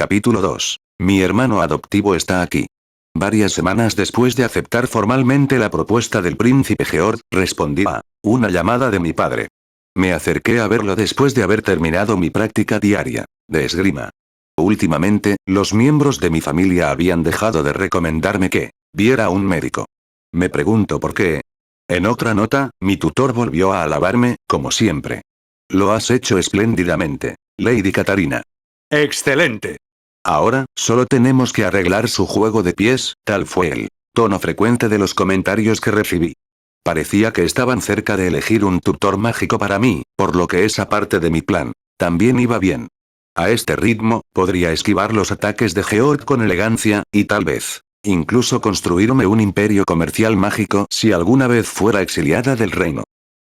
Capítulo 2. Mi hermano adoptivo está aquí. Varias semanas después de aceptar formalmente la propuesta del príncipe Georg, respondí a una llamada de mi padre. Me acerqué a verlo después de haber terminado mi práctica diaria de esgrima. Últimamente, los miembros de mi familia habían dejado de recomendarme que viera a un médico. Me pregunto por qué. En otra nota, mi tutor volvió a alabarme, como siempre. Lo has hecho espléndidamente, Lady Catarina. ¡Excelente! Ahora, solo tenemos que arreglar su juego de pies, tal fue el tono frecuente de los comentarios que recibí. Parecía que estaban cerca de elegir un tutor mágico para mí, por lo que esa parte de mi plan también iba bien. A este ritmo, podría esquivar los ataques de Georg con elegancia, y tal vez, incluso construirme un imperio comercial mágico si alguna vez fuera exiliada del reino.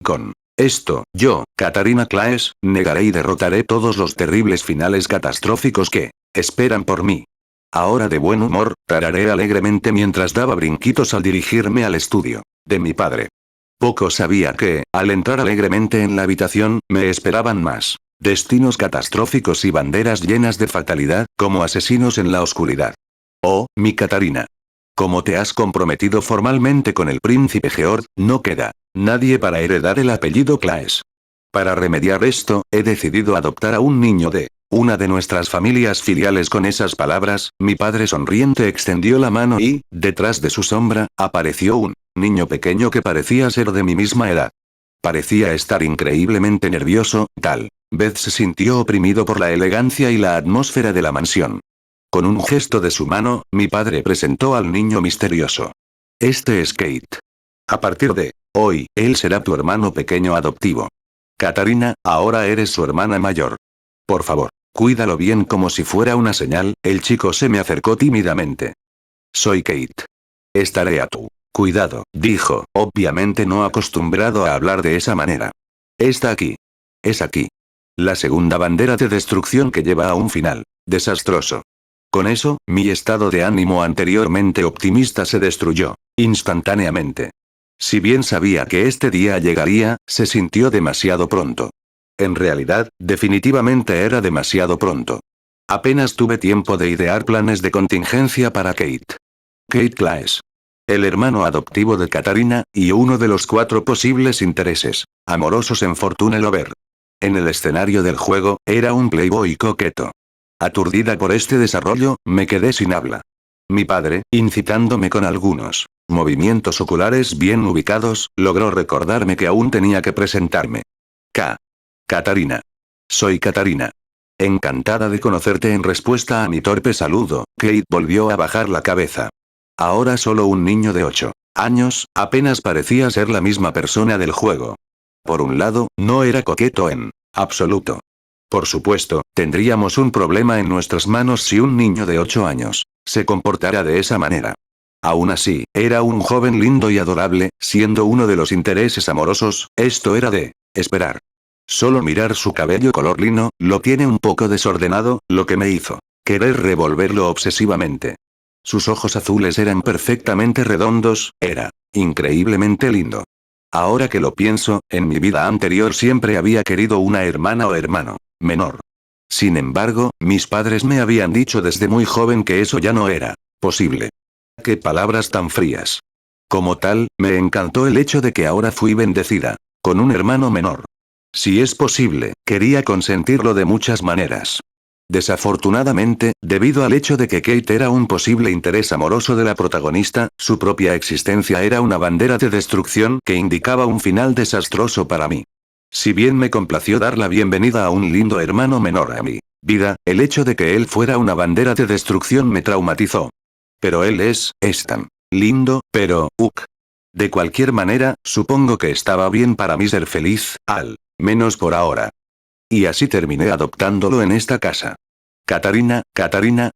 Con esto, yo, Catarina Claes, negaré y derrotaré todos los terribles finales catastróficos que esperan por mí. Ahora de buen humor, tararé alegremente mientras daba brinquitos al dirigirme al estudio de mi padre. Poco sabía que, al entrar alegremente en la habitación, me esperaban más destinos catastróficos y banderas llenas de fatalidad, como asesinos en la oscuridad. Oh, mi Catarina. Como te has comprometido formalmente con el príncipe Georg, no queda nadie para heredar el apellido Claes. Para remediar esto, he decidido adoptar a un niño de una de nuestras familias filiales. Con esas palabras, mi padre sonriente extendió la mano y, detrás de su sombra, apareció un niño pequeño que parecía ser de mi misma edad. Parecía estar increíblemente nervioso, tal vez se sintió oprimido por la elegancia y la atmósfera de la mansión. Con un gesto de su mano, mi padre presentó al niño misterioso. Este es Kate. A partir de hoy, él será tu hermano pequeño adoptivo. Catarina, ahora eres su hermana mayor. Por favor, cuídalo bien. Como si fuera una señal, el chico se me acercó tímidamente. Soy Kate. Estaré a tu cuidado, dijo, obviamente no acostumbrado a hablar de esa manera. Está aquí. Es aquí. La segunda bandera de destrucción que lleva a un final desastroso. Con eso, mi estado de ánimo anteriormente optimista se destruyó instantáneamente. Si bien sabía que este día llegaría, se sintió demasiado pronto. En realidad, definitivamente era demasiado pronto. Apenas tuve tiempo de idear planes de contingencia para Kate. Kate Claes. El hermano adoptivo de Catarina, y uno de los 4 posibles intereses amorosos en Fortune Lover. En el escenario del juego, era un playboy coqueto. Aturdida por este desarrollo, me quedé sin habla. Mi padre, incitándome con algunos movimientos oculares bien ubicados, logró recordarme que aún tenía que presentarme. Catarina. Soy Catarina. Encantada de conocerte. En respuesta a mi torpe saludo, Kate volvió a bajar la cabeza. Ahora solo un niño de 8 años, apenas parecía ser la misma persona del juego. Por un lado, no era coqueto en absoluto. Por supuesto, tendríamos un problema en nuestras manos si un niño de 8 años se comportara de esa manera. Aún así, era un joven lindo y adorable, siendo uno de los intereses amorosos, esto era de esperar. Solo mirar su cabello color lino, lo tiene un poco desordenado, lo que me hizo querer revolverlo obsesivamente. Sus ojos azules eran perfectamente redondos, era increíblemente lindo. Ahora que lo pienso, en mi vida anterior siempre había querido una hermana o hermano menor. Sin embargo, mis padres me habían dicho desde muy joven que eso ya no era posible. ¡Qué palabras tan frías! Como tal, me encantó el hecho de que ahora fui bendecida con un hermano menor. Si es posible, quería consentirlo de muchas maneras. Desafortunadamente, debido al hecho de que Kate era un posible interés amoroso de la protagonista, su propia existencia era una bandera de destrucción que indicaba un final desastroso para mí. Si bien me complació dar la bienvenida a un lindo hermano menor a mi vida, el hecho de que él fuera una bandera de destrucción me traumatizó. Pero él es tan lindo, pero, de cualquier manera, supongo que estaba bien para mí ser feliz, al menos por ahora. Y así terminé adoptándolo en esta casa. Catarina,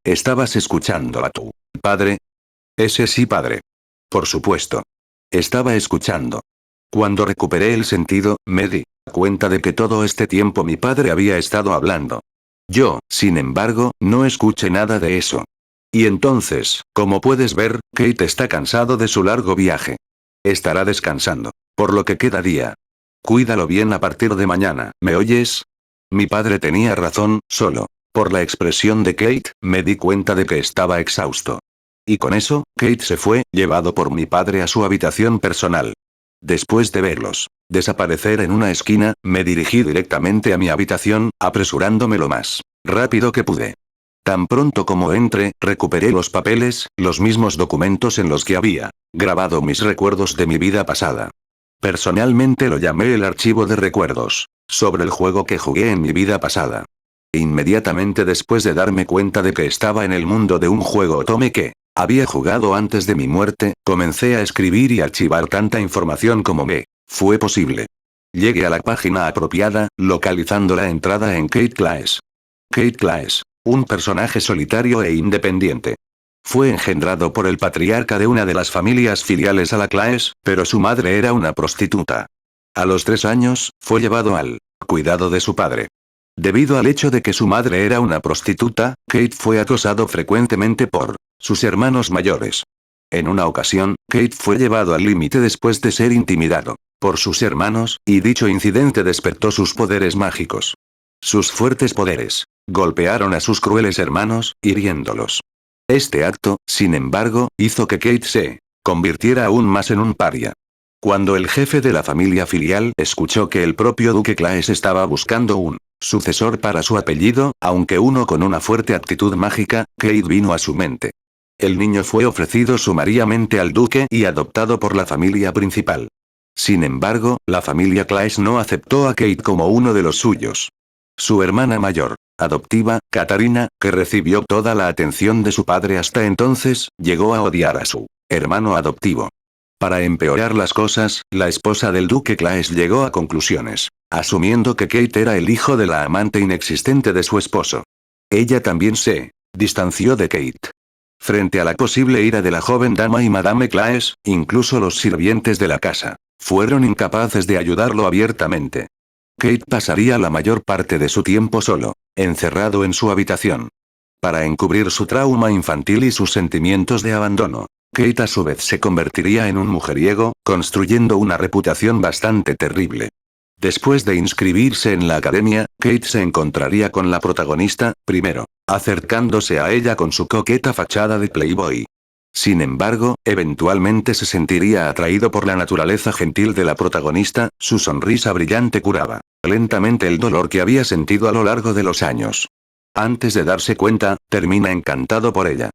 ¿estabas escuchando a tu padre? Ese sí, padre. Por supuesto. Estaba escuchando. Cuando recuperé el sentido, me di cuenta de que todo este tiempo mi padre había estado hablando. Yo, sin embargo, no escuché nada de eso. Y entonces, como puedes ver, Kate está cansado de su largo viaje. Estará descansando, por lo que queda día. Cuídalo bien a partir de mañana, ¿me oyes? Mi padre tenía razón, solo Por la expresión de Kate, me di cuenta de que estaba exhausto. Y con eso, Kate se fue, llevado por mi padre a su habitación personal. Después de verlos desaparecer en una esquina, me dirigí directamente a mi habitación, apresurándome lo más rápido que pude. Tan pronto como entré, recuperé los papeles, los mismos documentos en los que había grabado mis recuerdos de mi vida pasada. Personalmente lo llamé el archivo de recuerdos, sobre el juego que jugué en mi vida pasada. Inmediatamente después de darme cuenta de que estaba en el mundo de un juego otome que había jugado antes de mi muerte, comencé a escribir y archivar tanta información como me fue posible. Llegué a la página apropiada, localizando la entrada en Kate Claes. Kate Claes, un personaje solitario e independiente. Fue engendrado por el patriarca de una de las familias filiales a la Claes, pero su madre era una prostituta. A los 3 años, fue llevado al cuidado de su padre. Debido al hecho de que su madre era una prostituta, Kate fue acosado frecuentemente por sus hermanos mayores. En una ocasión, Kate fue llevado al límite después de ser intimidado por sus hermanos, y dicho incidente despertó sus poderes mágicos. Sus fuertes poderes golpearon a sus crueles hermanos, hiriéndolos. Este acto, sin embargo, hizo que Kate se convirtiera aún más en un paria. Cuando el jefe de la familia filial escuchó que el propio duque Claes estaba buscando un sucesor para su apellido, aunque uno con una fuerte actitud mágica, Kate vino a su mente. El niño fue ofrecido sumariamente al duque y adoptado por la familia principal. Sin embargo, la familia Claes no aceptó a Kate como uno de los suyos. Su hermana mayor, adoptiva, Katarina, que recibió toda la atención de su padre hasta entonces, llegó a odiar a su hermano adoptivo. Para empeorar las cosas, la esposa del duque Claes llegó a conclusiones, asumiendo que Kate era el hijo de la amante inexistente de su esposo. Ella también se distanció de Kate. Frente a la posible ira de la joven dama y Madame Claes, incluso los sirvientes de la casa fueron incapaces de ayudarlo abiertamente. Kate pasaría la mayor parte de su tiempo solo, encerrado en su habitación. Para encubrir su trauma infantil y sus sentimientos de abandono, Kate a su vez se convertiría en un mujeriego, construyendo una reputación bastante terrible. Después de inscribirse en la academia, Kate se encontraría con la protagonista, primero, acercándose a ella con su coqueta fachada de playboy. Sin embargo, eventualmente se sentiría atraído por la naturaleza gentil de la protagonista, su sonrisa brillante curaba lentamente el dolor que había sentido a lo largo de los años. Antes de darse cuenta, termina encantado por ella.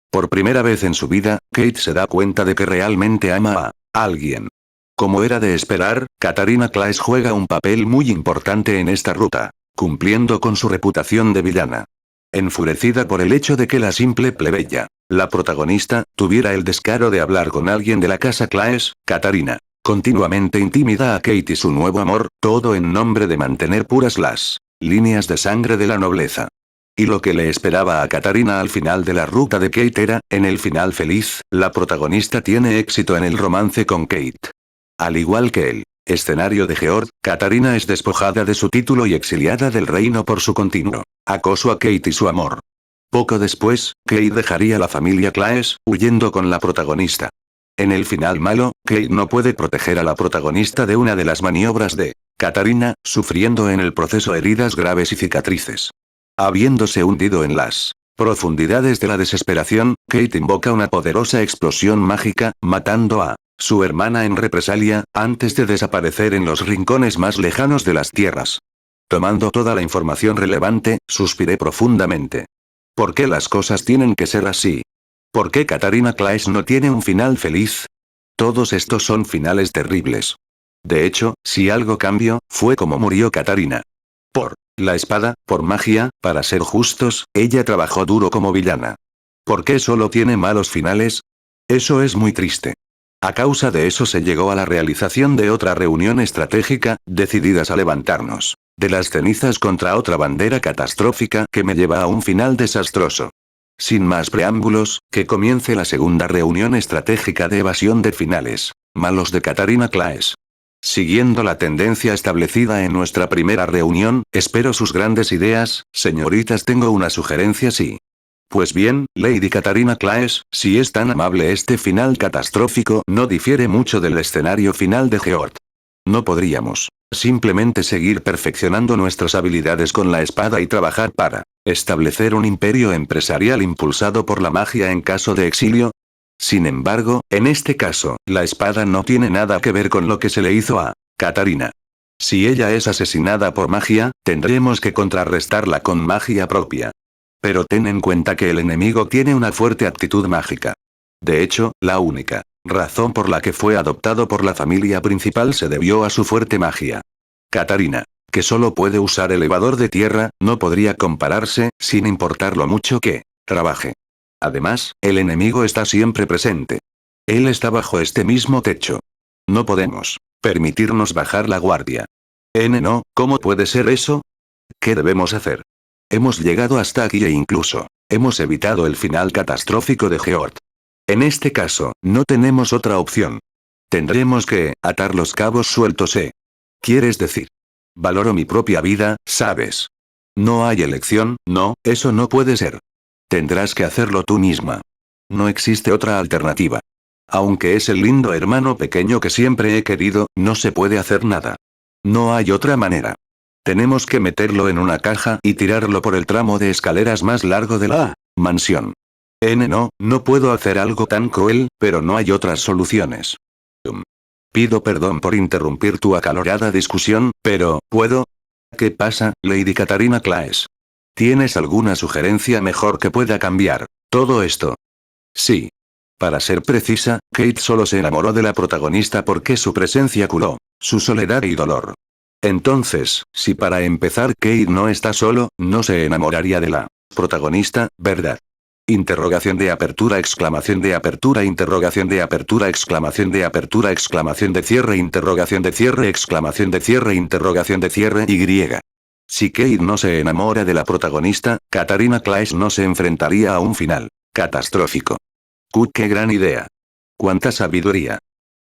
Por primera vez en su vida, Kate se da cuenta de que realmente ama a alguien. Como era de esperar, Katarina Claes juega un papel muy importante en esta ruta, cumpliendo con su reputación de villana. Enfurecida por el hecho de que la simple plebeya, la protagonista, tuviera el descaro de hablar con alguien de la casa Claes, Katarina continuamente intimida a Kate y su nuevo amor, todo en nombre de mantener puras las líneas de sangre de la nobleza. Y lo que le esperaba a Katarina al final de la ruta de Kate era, en el final feliz, la protagonista tiene éxito en el romance con Kate. Al igual que el escenario de Georg, Katarina es despojada de su título y exiliada del reino por su continuo acoso a Kate y su amor. Poco después, Kate dejaría la familia Claes, huyendo con la protagonista. En el final malo, Kate no puede proteger a la protagonista de una de las maniobras de Katarina, sufriendo en el proceso heridas graves y cicatrices. Habiéndose hundido en las profundidades de la desesperación, Kate invoca una poderosa explosión mágica, matando a su hermana en represalia, antes de desaparecer en los rincones más lejanos de las tierras. Tomando toda la información relevante, suspiré profundamente. ¿Por qué las cosas tienen que ser así? ¿Por qué Katarina Claes no tiene un final feliz? Todos estos son finales terribles. De hecho, si algo cambió, fue como murió Katarina. Por la espada, por magia, para ser justos, ella trabajó duro como villana. ¿Por qué solo tiene malos finales? Eso es muy triste. A causa de eso se llegó a la realización de otra reunión estratégica, decididas a levantarnos de las cenizas contra otra bandera catastrófica que me lleva a un final desastroso. Sin más preámbulos, que comience la segunda reunión estratégica de evasión de finales malos de Katarina Claes. Siguiendo la tendencia establecida en nuestra primera reunión, espero sus grandes ideas, señoritas. Tengo una sugerencia. Sí. Pues bien, Lady Katarina Claes, si es tan amable, este final catastrófico no difiere mucho del escenario final de Georg. No podríamos simplemente seguir perfeccionando nuestras habilidades con la espada y trabajar para establecer un imperio empresarial impulsado por la magia en caso de exilio. Sin embargo, en este caso, la espada no tiene nada que ver con lo que se le hizo a Katarina. Si ella es asesinada por magia, tendremos que contrarrestarla con magia propia. Pero ten en cuenta que el enemigo tiene una fuerte actitud mágica. De hecho, la única razón por la que fue adoptado por la familia principal se debió a su fuerte magia. Katarina, que solo puede usar elevador de tierra, no podría compararse, sin importar lo mucho que trabaje. Además, el enemigo está siempre presente. Él está bajo este mismo techo. No podemos permitirnos bajar la guardia. No, ¿cómo puede ser eso? ¿Qué debemos hacer? Hemos llegado hasta aquí e incluso hemos evitado el final catastrófico de Georg. En este caso, no tenemos otra opción. Tendremos que atar los cabos sueltos, ¿eh? ¿Quieres decir? Valoro mi propia vida, ¿sabes? No hay elección, no, eso no puede ser. Tendrás que hacerlo tú misma. No existe otra alternativa. Aunque es el lindo hermano pequeño que siempre he querido, no se puede hacer nada. No hay otra manera. Tenemos que meterlo en una caja y tirarlo por el tramo de escaleras más largo de la mansión. No puedo hacer algo tan cruel, pero no hay otras soluciones. Pido perdón por interrumpir tu acalorada discusión, pero, ¿puedo? ¿Qué pasa, Lady Katarina Claes? ¿Tienes alguna sugerencia mejor que pueda cambiar todo esto? Sí. Para ser precisa, Kate solo se enamoró de la protagonista porque su presencia curó su soledad y dolor. Entonces, si para empezar Kate no está solo, no se enamoraría de la protagonista, ¿verdad? Interrogación de apertura, exclamación de apertura, interrogación de apertura, exclamación de apertura, exclamación de cierre, interrogación de cierre, exclamación de cierre, interrogación de cierre, Y. Si Kate no se enamora de la protagonista, Katarina Claes no se enfrentaría a un final catastrófico. ¡Qué gran idea! ¡Cuánta sabiduría!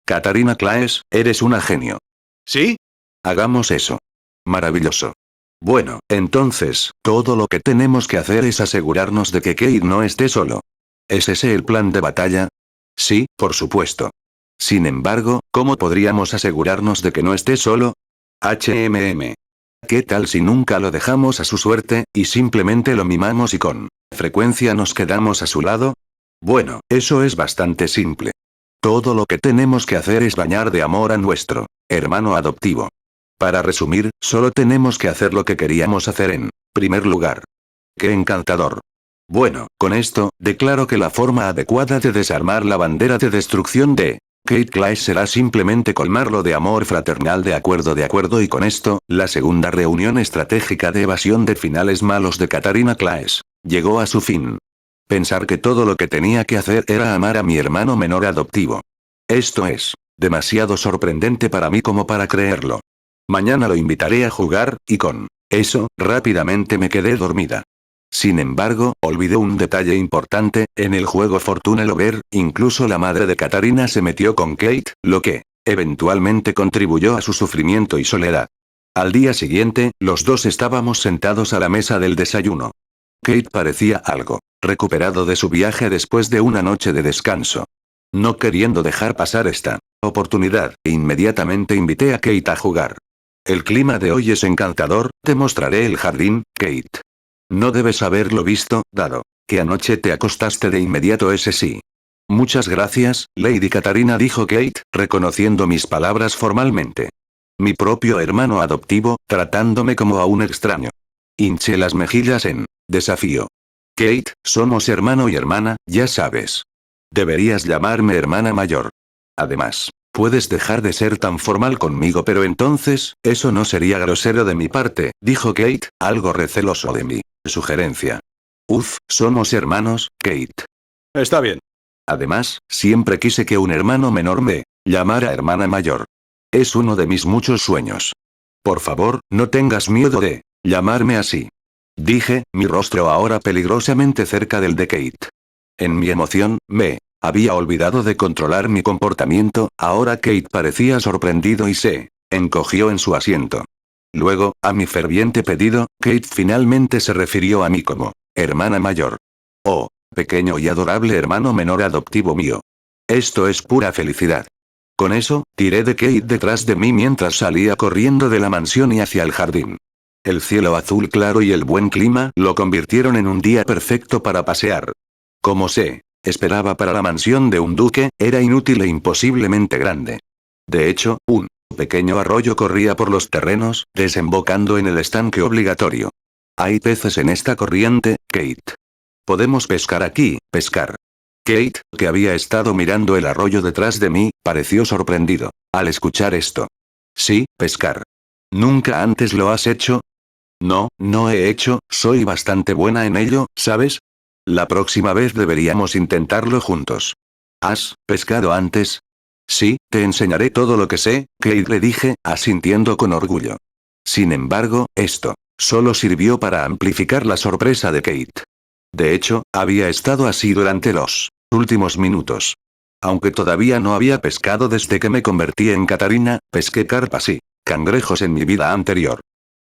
Katarina Claes, eres una genio. ¿Sí? Hagamos eso. Maravilloso. Bueno, entonces, todo lo que tenemos que hacer es asegurarnos de que Kate no esté solo. ¿Es ese el plan de batalla? Sí, por supuesto. Sin embargo, ¿cómo podríamos asegurarnos de que no esté solo? ¿Qué tal si nunca lo dejamos a su suerte, y simplemente lo mimamos y con frecuencia nos quedamos a su lado? Bueno, eso es bastante simple. Todo lo que tenemos que hacer es bañar de amor a nuestro hermano adoptivo. Para resumir, solo tenemos que hacer lo que queríamos hacer en primer lugar. ¡Qué encantador! Bueno, con esto, declaro que la forma adecuada de desarmar la bandera de destrucción de Kate Claes será simplemente colmarlo de amor fraternal, de acuerdo, y con esto, la segunda reunión estratégica de evasión de finales malos de Katarina Claes llegó a su fin. Pensar que todo lo que tenía que hacer era amar a mi hermano menor adoptivo. Esto es demasiado sorprendente para mí como para creerlo. Mañana lo invitaré a jugar, y con eso, rápidamente me quedé dormida. Sin embargo, olvidé un detalle importante, en el juego Fortune Lover, incluso la madre de Katarina se metió con Kate, lo que, eventualmente contribuyó a su sufrimiento y soledad. Al día siguiente, los dos estábamos sentados a la mesa del desayuno. Kate parecía algo recuperado de su viaje después de una noche de descanso. No queriendo dejar pasar esta oportunidad, inmediatamente invité a Kate a jugar. El clima de hoy es encantador, te mostraré el jardín, Kate. No debes haberlo visto, dado que anoche te acostaste de inmediato, ese sí. Muchas gracias, Lady Katarina, dijo Kate, reconociendo mis palabras formalmente. Mi propio hermano adoptivo, tratándome como a un extraño. Hinché las mejillas en desafío. Kate, somos hermano y hermana, ya sabes. Deberías llamarme hermana mayor. Además, puedes dejar de ser tan formal conmigo, pero entonces, eso no sería grosero de mi parte, dijo Kate, algo receloso de mi sugerencia. Somos hermanos, Kate. Está bien. Además, siempre quise que un hermano menor me llamara hermana mayor. Es uno de mis muchos sueños. Por favor, no tengas miedo de llamarme así. Dije, mi rostro ahora peligrosamente cerca del de Kate. En mi emoción, me había olvidado de controlar mi comportamiento, ahora Kate parecía sorprendido y se encogió en su asiento. Luego, a mi ferviente pedido, Kate finalmente se refirió a mí como hermana mayor. Oh, pequeño y adorable hermano menor adoptivo mío. Esto es pura felicidad. Con eso, tiré de Kate detrás de mí mientras salía corriendo de la mansión y hacia el jardín. El cielo azul claro y el buen clima lo convirtieron en un día perfecto para pasear. Como se esperaba para la mansión de un duque, era inútil e imposiblemente grande. De hecho, un pequeño arroyo corría por los terrenos, desembocando en el estanque obligatorio. Hay peces en esta corriente, Kate. Podemos pescar aquí, pescar. Kate, que había estado mirando el arroyo detrás de mí, pareció sorprendido al escuchar esto. Sí, pescar. ¿Nunca antes lo has hecho? No, no he hecho, soy bastante buena en ello, ¿sabes? La próxima vez deberíamos intentarlo juntos. ¿Has pescado antes? Sí, te enseñaré todo lo que sé, Kate le dije, asintiendo con orgullo. Sin embargo, esto solo sirvió para amplificar la sorpresa de Kate. De hecho, había estado así durante los últimos minutos. Aunque todavía no había pescado desde que me convertí en Katarina, pesqué carpas y cangrejos en mi vida anterior.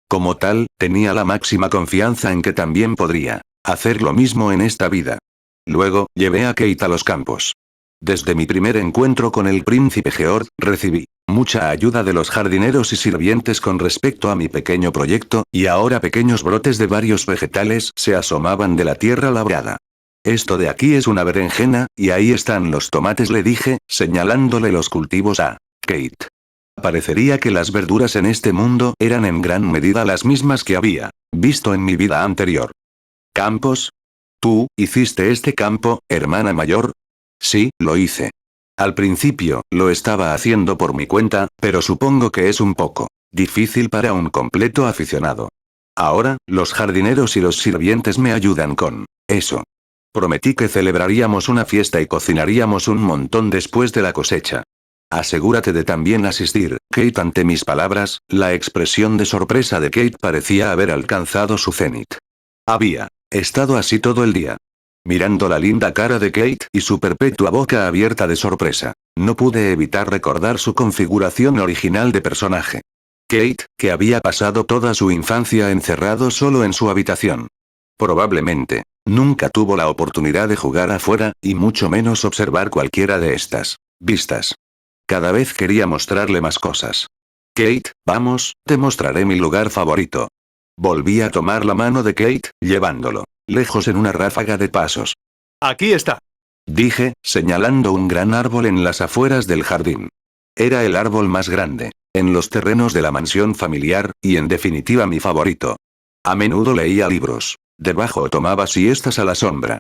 Como tal, tenía la máxima confianza en que también podría hacer lo mismo en esta vida. Luego, llevé a Kate a los campos. Desde mi primer encuentro con el príncipe Georg, recibí mucha ayuda de los jardineros y sirvientes con respecto a mi pequeño proyecto, y ahora pequeños brotes de varios vegetales se asomaban de la tierra labrada. Esto de aquí es una berenjena, y ahí están los tomates, le dije, señalándole los cultivos a Kate. Parecería que las verduras en este mundo eran en gran medida las mismas que había visto en mi vida anterior. ¿Campos? ¿Tú hiciste este campo, hermana mayor? Sí, lo hice. Al principio, lo estaba haciendo por mi cuenta, pero supongo que es un poco difícil para un completo aficionado. Ahora, los jardineros y los sirvientes me ayudan con eso. Prometí que celebraríamos una fiesta y cocinaríamos un montón después de la cosecha. Asegúrate de también asistir, Kate. Ante mis palabras, la expresión de sorpresa de Kate parecía haber alcanzado su cenit. Había estado así todo el día. Mirando la linda cara de Kate y su perpetua boca abierta de sorpresa, no pude evitar recordar su configuración original de personaje. Kate, que había pasado toda su infancia encerrado solo en su habitación. Probablemente nunca tuvo la oportunidad de jugar afuera, y mucho menos observar cualquiera de estas vistas. Cada vez quería mostrarle más cosas. Kate, vamos, te mostraré mi lugar favorito. Volví a tomar la mano de Kate, llevándolo lejos en una ráfaga de pasos. Aquí está. Dije, señalando un gran árbol en las afueras del jardín. Era el árbol más grande en los terrenos de la mansión familiar, y en definitiva mi favorito. A menudo leía libros debajo o tomaba siestas a la sombra.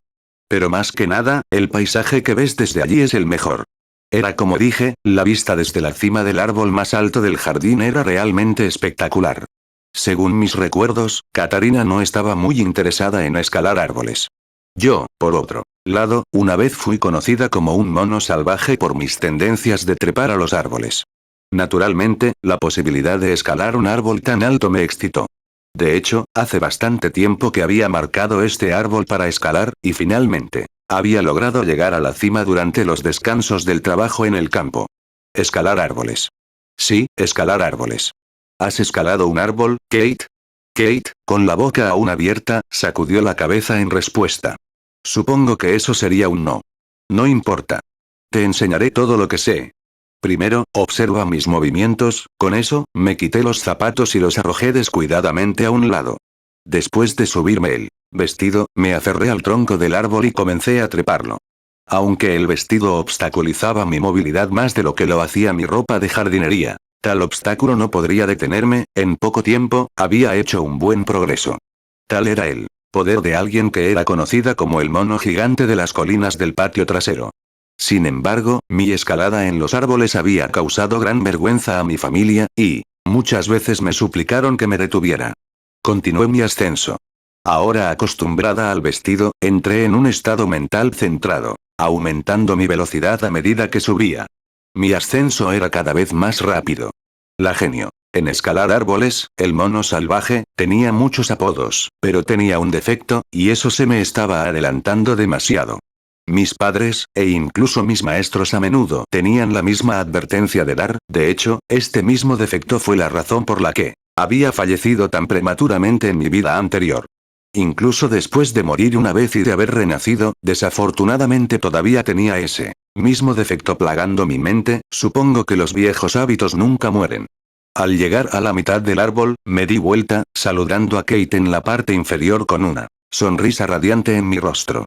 Pero más que nada, el paisaje que ves desde allí es el mejor. Era como dije, la vista desde la cima del árbol más alto del jardín era realmente espectacular. Según mis recuerdos, Katarina no estaba muy interesada en escalar árboles. Yo, por otro lado, una vez fui conocida como un mono salvaje por mis tendencias de trepar a los árboles. Naturalmente, la posibilidad de escalar un árbol tan alto me excitó. De hecho, hace bastante tiempo que había marcado este árbol para escalar, y finalmente había logrado llegar a la cima durante los descansos del trabajo en el campo. Escalar árboles. Sí, escalar árboles. ¿Has escalado un árbol, Kate? Kate, con la boca aún abierta, sacudió la cabeza en respuesta. Supongo que eso sería un no. No importa. Te enseñaré todo lo que sé. Primero, observa mis movimientos. Con eso, me quité los zapatos y los arrojé descuidadamente a un lado. Después de subirme el vestido, me aferré al tronco del árbol y comencé a treparlo. Aunque el vestido obstaculizaba mi movilidad más de lo que lo hacía mi ropa de jardinería, tal obstáculo no podría detenerme. En poco tiempo, había hecho un buen progreso. Tal era el poder de alguien que era conocida como el mono gigante de las colinas del patio trasero. Sin embargo, mi escalada en los árboles había causado gran vergüenza a mi familia, y muchas veces me suplicaron que me detuviera. Continué mi ascenso. Ahora acostumbrada al vestido, entré en un estado mental centrado, aumentando mi velocidad a medida que subía. Mi ascenso era cada vez más rápido. La genio en escalar árboles, el mono salvaje, tenía muchos apodos, pero tenía un defecto, y eso se me estaba adelantando demasiado. Mis padres, e incluso mis maestros a menudo tenían la misma advertencia de dar. De hecho, este mismo defecto fue la razón por la que había fallecido tan prematuramente en mi vida anterior. Incluso después de morir una vez y de haber renacido, desafortunadamente todavía tenía ese mismo defecto plagando mi mente, supongo que los viejos hábitos nunca mueren. Al llegar a la mitad del árbol, me di vuelta, saludando a Kate en la parte inferior con una sonrisa radiante en mi rostro.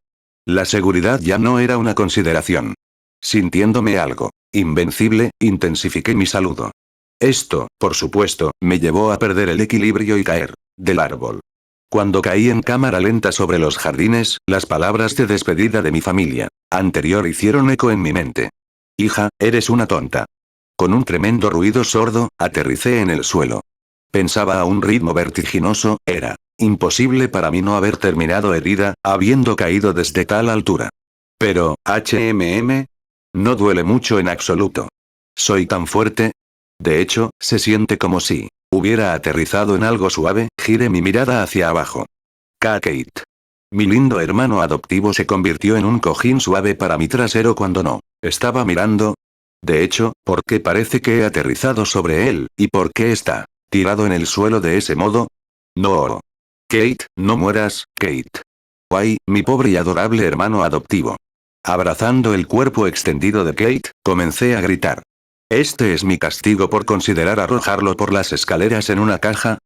La seguridad ya no era una consideración. Sintiéndome algo invencible, intensifiqué mi saludo. Esto, por supuesto, me llevó a perder el equilibrio y caer del árbol. Cuando caí en cámara lenta sobre los jardines, las palabras de despedida de mi familia anterior hicieron eco en mi mente. Hija, eres una tonta. Con un tremendo ruido sordo, aterricé en el suelo. Pensaba a un ritmo vertiginoso, era imposible para mí no haber terminado herida, habiendo caído desde tal altura. Pero, no duele mucho en absoluto. Soy tan fuerte. De hecho, se siente como si hubiera aterrizado en algo suave, giré mi mirada hacia abajo. Kate. Mi lindo hermano adoptivo se convirtió en un cojín suave para mi trasero cuando no estaba mirando. De hecho, ¿por qué parece que he aterrizado sobre él, y por qué está tirado en el suelo de ese modo? No. Kate, no mueras, Kate. Ay, mi pobre y adorable hermano adoptivo. Abrazando el cuerpo extendido de Kate, comencé a gritar. ¿Este es mi castigo por considerar arrojarlo por las escaleras en una caja?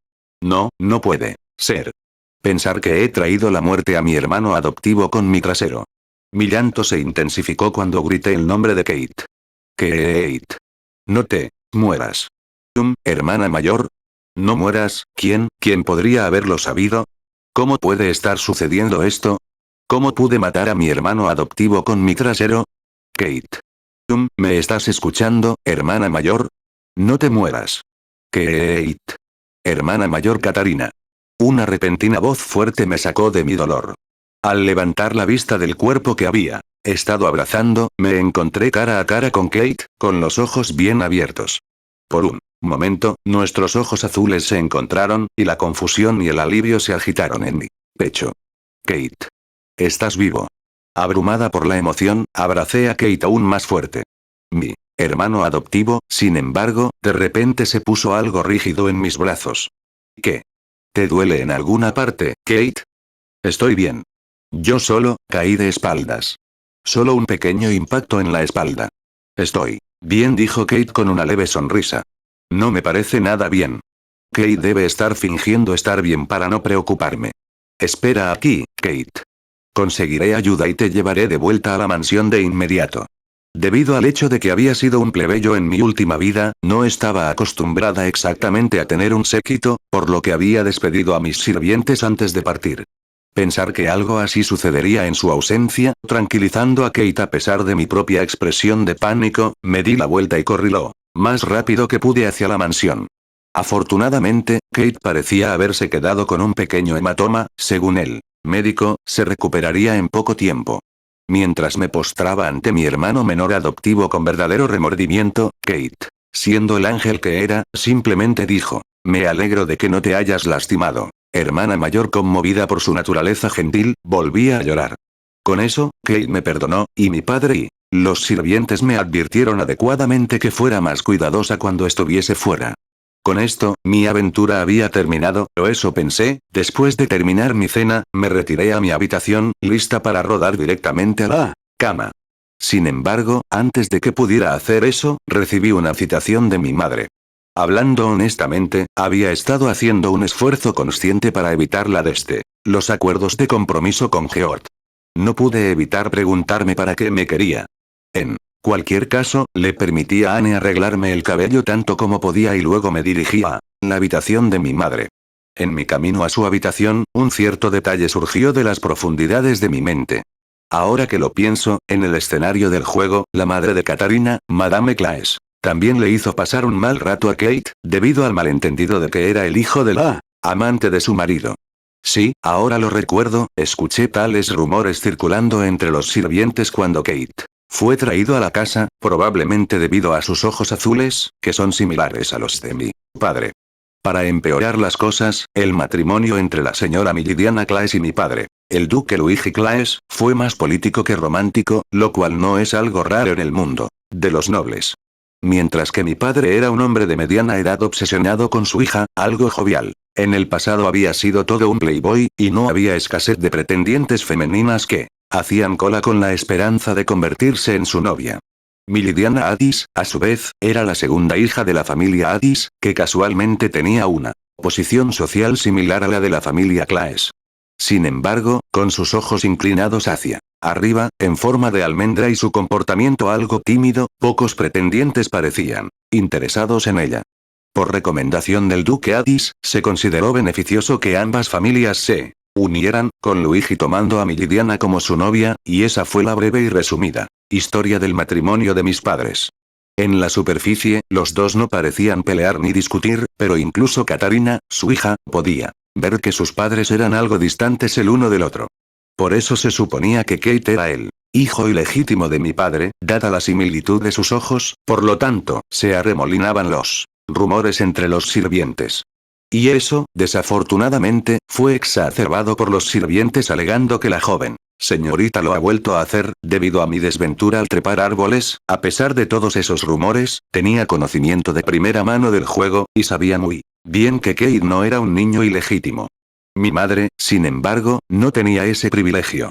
No, no puede ser. Pensar que he traído la muerte a mi hermano adoptivo con mi trasero. Mi llanto se intensificó cuando grité el nombre de Kate. Kate. No te mueras. Hermana mayor. No mueras, ¿quién podría haberlo sabido? ¿Cómo puede estar sucediendo esto? ¿Cómo pude matar a mi hermano adoptivo con mi trasero? Kate. ¿Me estás escuchando, hermana mayor? No te mueras. Kate. Hermana mayor Katarina. Una repentina voz fuerte me sacó de mi dolor. Al levantar la vista del cuerpo que había estado abrazando, me encontré cara a cara con Kate, con los ojos bien abiertos. Por un momento, nuestros ojos azules se encontraron, y la confusión y el alivio se agitaron en mi pecho. Kate. Estás vivo. Abrumada por la emoción, abracé a Kate aún más fuerte. Mi hermano adoptivo, sin embargo, de repente se puso algo rígido en mis brazos. ¿Qué? ¿Te duele en alguna parte, Kate? Estoy bien. Yo solo caí de espaldas. Solo un pequeño impacto en la espalda. Estoy bien, dijo Kate con una leve sonrisa. No me parece nada bien. Kate debe estar fingiendo estar bien para no preocuparme. Espera aquí, Kate. Conseguiré ayuda y te llevaré de vuelta a la mansión de inmediato. Debido al hecho de que había sido un plebeyo en mi última vida, no estaba acostumbrada exactamente a tener un séquito, por lo que había despedido a mis sirvientes antes de partir. Pensar que algo así sucedería en su ausencia, tranquilizando a Kate a pesar de mi propia expresión de pánico, me di la vuelta y corrí lo más rápido que pude hacia la mansión. Afortunadamente, Kate parecía haberse quedado con un pequeño hematoma, según él médico, se recuperaría en poco tiempo. Mientras me postraba ante mi hermano menor adoptivo con verdadero remordimiento, Kate, siendo el ángel que era, simplemente dijo, me alegro de que no te hayas lastimado. Hermana mayor conmovida por su naturaleza gentil, volvía a llorar. Con eso, Kate me perdonó, y mi padre y los sirvientes me advirtieron adecuadamente que fuera más cuidadosa cuando estuviese fuera. Con esto, mi aventura había terminado, o eso pensé. Después de terminar mi cena, me retiré a mi habitación, lista para rodar directamente a la cama. Sin embargo, antes de que pudiera hacer eso, recibí una citación de mi madre. Hablando honestamente, había estado haciendo un esfuerzo consciente para evitarla desde los acuerdos de compromiso con George. No pude evitar preguntarme para qué me quería. En cualquier caso, le permití a Anne arreglarme el cabello tanto como podía y luego me dirigí a la habitación de mi madre. En mi camino a su habitación, un cierto detalle surgió de las profundidades de mi mente. Ahora que lo pienso, en el escenario del juego, la madre de Katarina, Madame Claes, también le hizo pasar un mal rato a Kate, debido al malentendido de que era el hijo de la amante de su marido. Sí, ahora lo recuerdo, escuché tales rumores circulando entre los sirvientes cuando Kate fue traído a la casa, probablemente debido a sus ojos azules, que son similares a los de mi padre. Para empeorar las cosas, el matrimonio entre la señora Meridiana Claes y mi padre, el duque Luigi Claes, fue más político que romántico, lo cual no es algo raro en el mundo de los nobles. Mientras que mi padre era un hombre de mediana edad obsesionado con su hija, algo jovial. En el pasado había sido todo un playboy, y no había escasez de pretendientes femeninas que hacían cola con la esperanza de convertirse en su novia. Meridiana Addis, a su vez, era la segunda hija de la familia Addis, que casualmente tenía una posición social similar a la de la familia Claes. Sin embargo, con sus ojos inclinados hacia arriba, en forma de almendra y su comportamiento algo tímido, pocos pretendientes parecían interesados en ella. Por recomendación del duque Addis, se consideró beneficioso que ambas familias se unieran, con Luigi tomando a Meridiana como su novia, y esa fue la breve y resumida historia del matrimonio de mis padres. En la superficie, los dos no parecían pelear ni discutir, pero incluso Katarina, su hija, podía ver que sus padres eran algo distantes el uno del otro. Por eso se suponía que Kate era el hijo ilegítimo de mi padre, dada la similitud de sus ojos, por lo tanto, se arremolinaban los rumores entre los sirvientes. Y eso, desafortunadamente, fue exacerbado por los sirvientes alegando que la joven señorita lo ha vuelto a hacer, debido a mi desventura al trepar árboles. A pesar de todos esos rumores, tenía conocimiento de primera mano del juego, y sabía muy bien que Kate no era un niño ilegítimo. Mi madre, sin embargo, no tenía ese privilegio.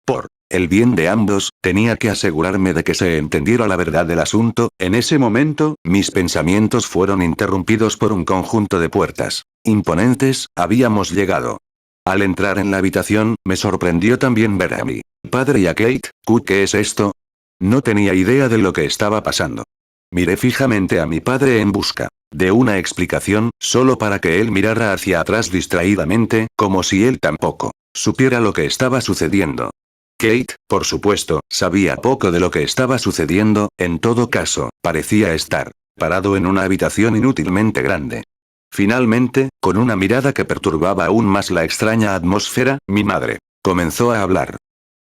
Por el bien de ambos, tenía que asegurarme de que se entendiera la verdad del asunto. En ese momento, mis pensamientos fueron interrumpidos por un conjunto de puertas imponentes. Habíamos llegado. Al entrar en la habitación, me sorprendió también ver a mi padre y a Kate. ¿Qué es esto? No tenía idea de lo que estaba pasando. Miré fijamente a mi padre en busca de una explicación, solo para que él mirara hacia atrás distraídamente, como si él tampoco supiera lo que estaba sucediendo. Kate, por supuesto, sabía poco de lo que estaba sucediendo. En todo caso, parecía estar parado en una habitación inútilmente grande. Finalmente, con una mirada que perturbaba aún más la extraña atmósfera, mi madre comenzó a hablar.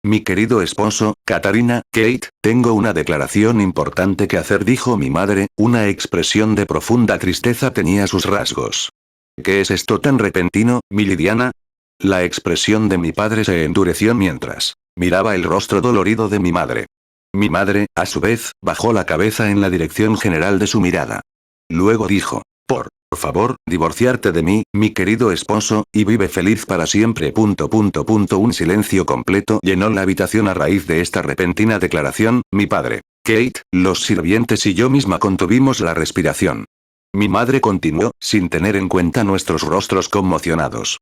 Mi querido esposo, Katarina, Kate, tengo una declaración importante que hacer, dijo mi madre. Una expresión de profunda tristeza tenía sus rasgos. ¿Qué es esto tan repentino, Meridiana? La expresión de mi padre se endureció mientras miraba el rostro dolorido de mi madre. Mi madre, a su vez, bajó la cabeza en la dirección general de su mirada. Luego dijo: Por favor, divorciarte de mí, mi querido esposo, y vive feliz para siempre. Un silencio completo llenó la habitación a raíz de esta repentina declaración. Mi padre, Kate, los sirvientes y yo misma contuvimos la respiración. Mi madre continuó, sin tener en cuenta nuestros rostros conmocionados.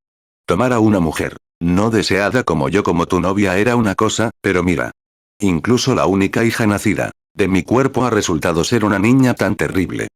Tomar a una mujer no deseada como yo como tu novia era una cosa, pero mira. Incluso la única hija nacida de mi cuerpo ha resultado ser una niña tan terrible.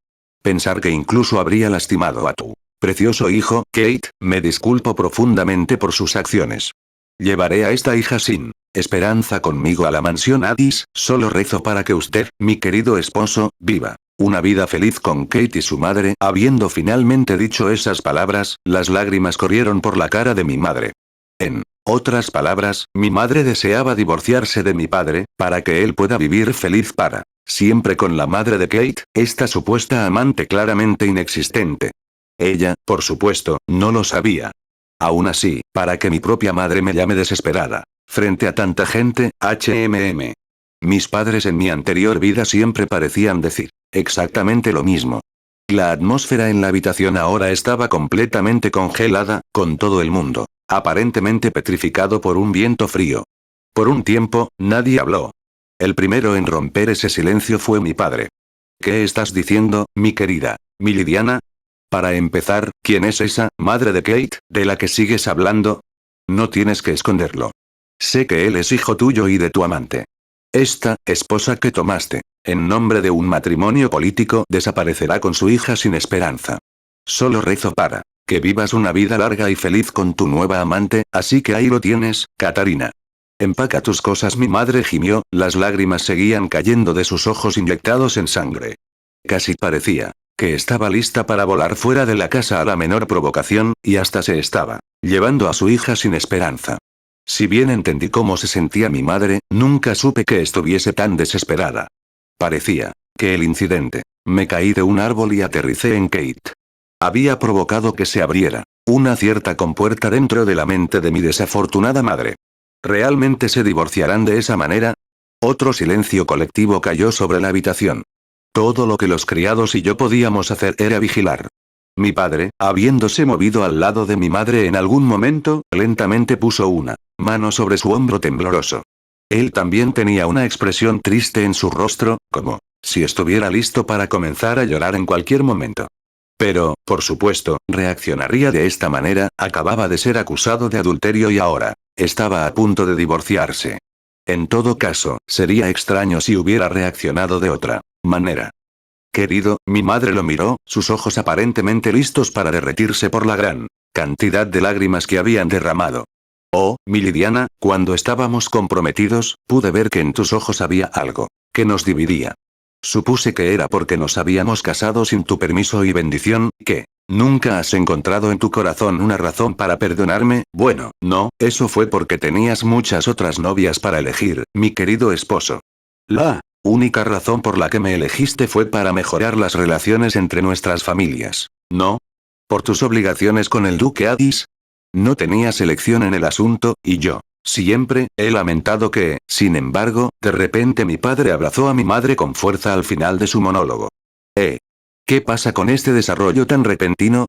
Pensar que incluso habría lastimado a tu precioso hijo. Kate, me disculpo profundamente por sus acciones. Llevaré a esta hija sin esperanza conmigo a la mansión Addis. Solo rezo para que usted, mi querido esposo, viva una vida feliz con Kate y su madre. Habiendo finalmente dicho esas palabras, las lágrimas corrieron por la cara de mi madre. En otras palabras, mi madre deseaba divorciarse de mi padre, para que él pueda vivir feliz para siempre con la madre de Kate, esta supuesta amante claramente inexistente. Ella, por supuesto, no lo sabía. Aún así, para que mi propia madre me llame desesperada frente a tanta gente, mis padres en mi anterior vida siempre parecían decir exactamente lo mismo. La atmósfera en la habitación ahora estaba completamente congelada, con todo el mundo aparentemente petrificado por un viento frío. Por un tiempo, nadie habló. El primero en romper ese silencio fue mi padre. ¿Qué estás diciendo, mi querida Meridiana? Para empezar, ¿quién es esa madre de Kate, de la que sigues hablando? No tienes que esconderlo. Sé que él es hijo tuyo y de tu amante. Esta esposa que tomaste, en nombre de un matrimonio político, desaparecerá con su hija sin esperanza. Solo rezo para que vivas una vida larga y feliz con tu nueva amante, así que ahí lo tienes, Katarina. Empaca tus cosas. Mi madre gimió, las lágrimas seguían cayendo de sus ojos inyectados en sangre. Casi parecía que estaba lista para volar fuera de la casa a la menor provocación, y hasta se estaba llevando a su hija sin esperanza. Si bien entendí cómo se sentía mi madre, nunca supe que estuviese tan desesperada. Parecía que el incidente, me caí de un árbol y aterricé en Kate, había provocado que se abriera una cierta compuerta dentro de la mente de mi desafortunada madre. ¿Realmente se divorciarán de esa manera? Otro silencio colectivo cayó sobre la habitación. Todo lo que los criados y yo podíamos hacer era vigilar. Mi padre, habiéndose movido al lado de mi madre en algún momento, lentamente puso una mano sobre su hombro tembloroso. Él también tenía una expresión triste en su rostro, como si estuviera listo para comenzar a llorar en cualquier momento. Pero, por supuesto, reaccionaría de esta manera, acababa de ser acusado de adulterio y ahora estaba a punto de divorciarse. En todo caso, sería extraño si hubiera reaccionado de otra manera. Querido, mi madre lo miró, sus ojos aparentemente listos para derretirse por la gran cantidad de lágrimas que habían derramado. Oh, mi Lidiana, cuando estábamos comprometidos, pude ver que en tus ojos había algo que nos dividía. Supuse que era porque nos habíamos casado sin tu permiso y bendición, que nunca has encontrado en tu corazón una razón para perdonarme. Bueno, no, eso fue porque tenías muchas otras novias para elegir, mi querido esposo. La única razón por la que me elegiste fue para mejorar las relaciones entre nuestras familias, ¿no? ¿Por tus obligaciones con el duque Addis? No tenías elección en el asunto, y yo siempre he lamentado que, sin embargo, de repente mi padre abrazó a mi madre con fuerza al final de su monólogo. ¿Qué pasa con este desarrollo tan repentino?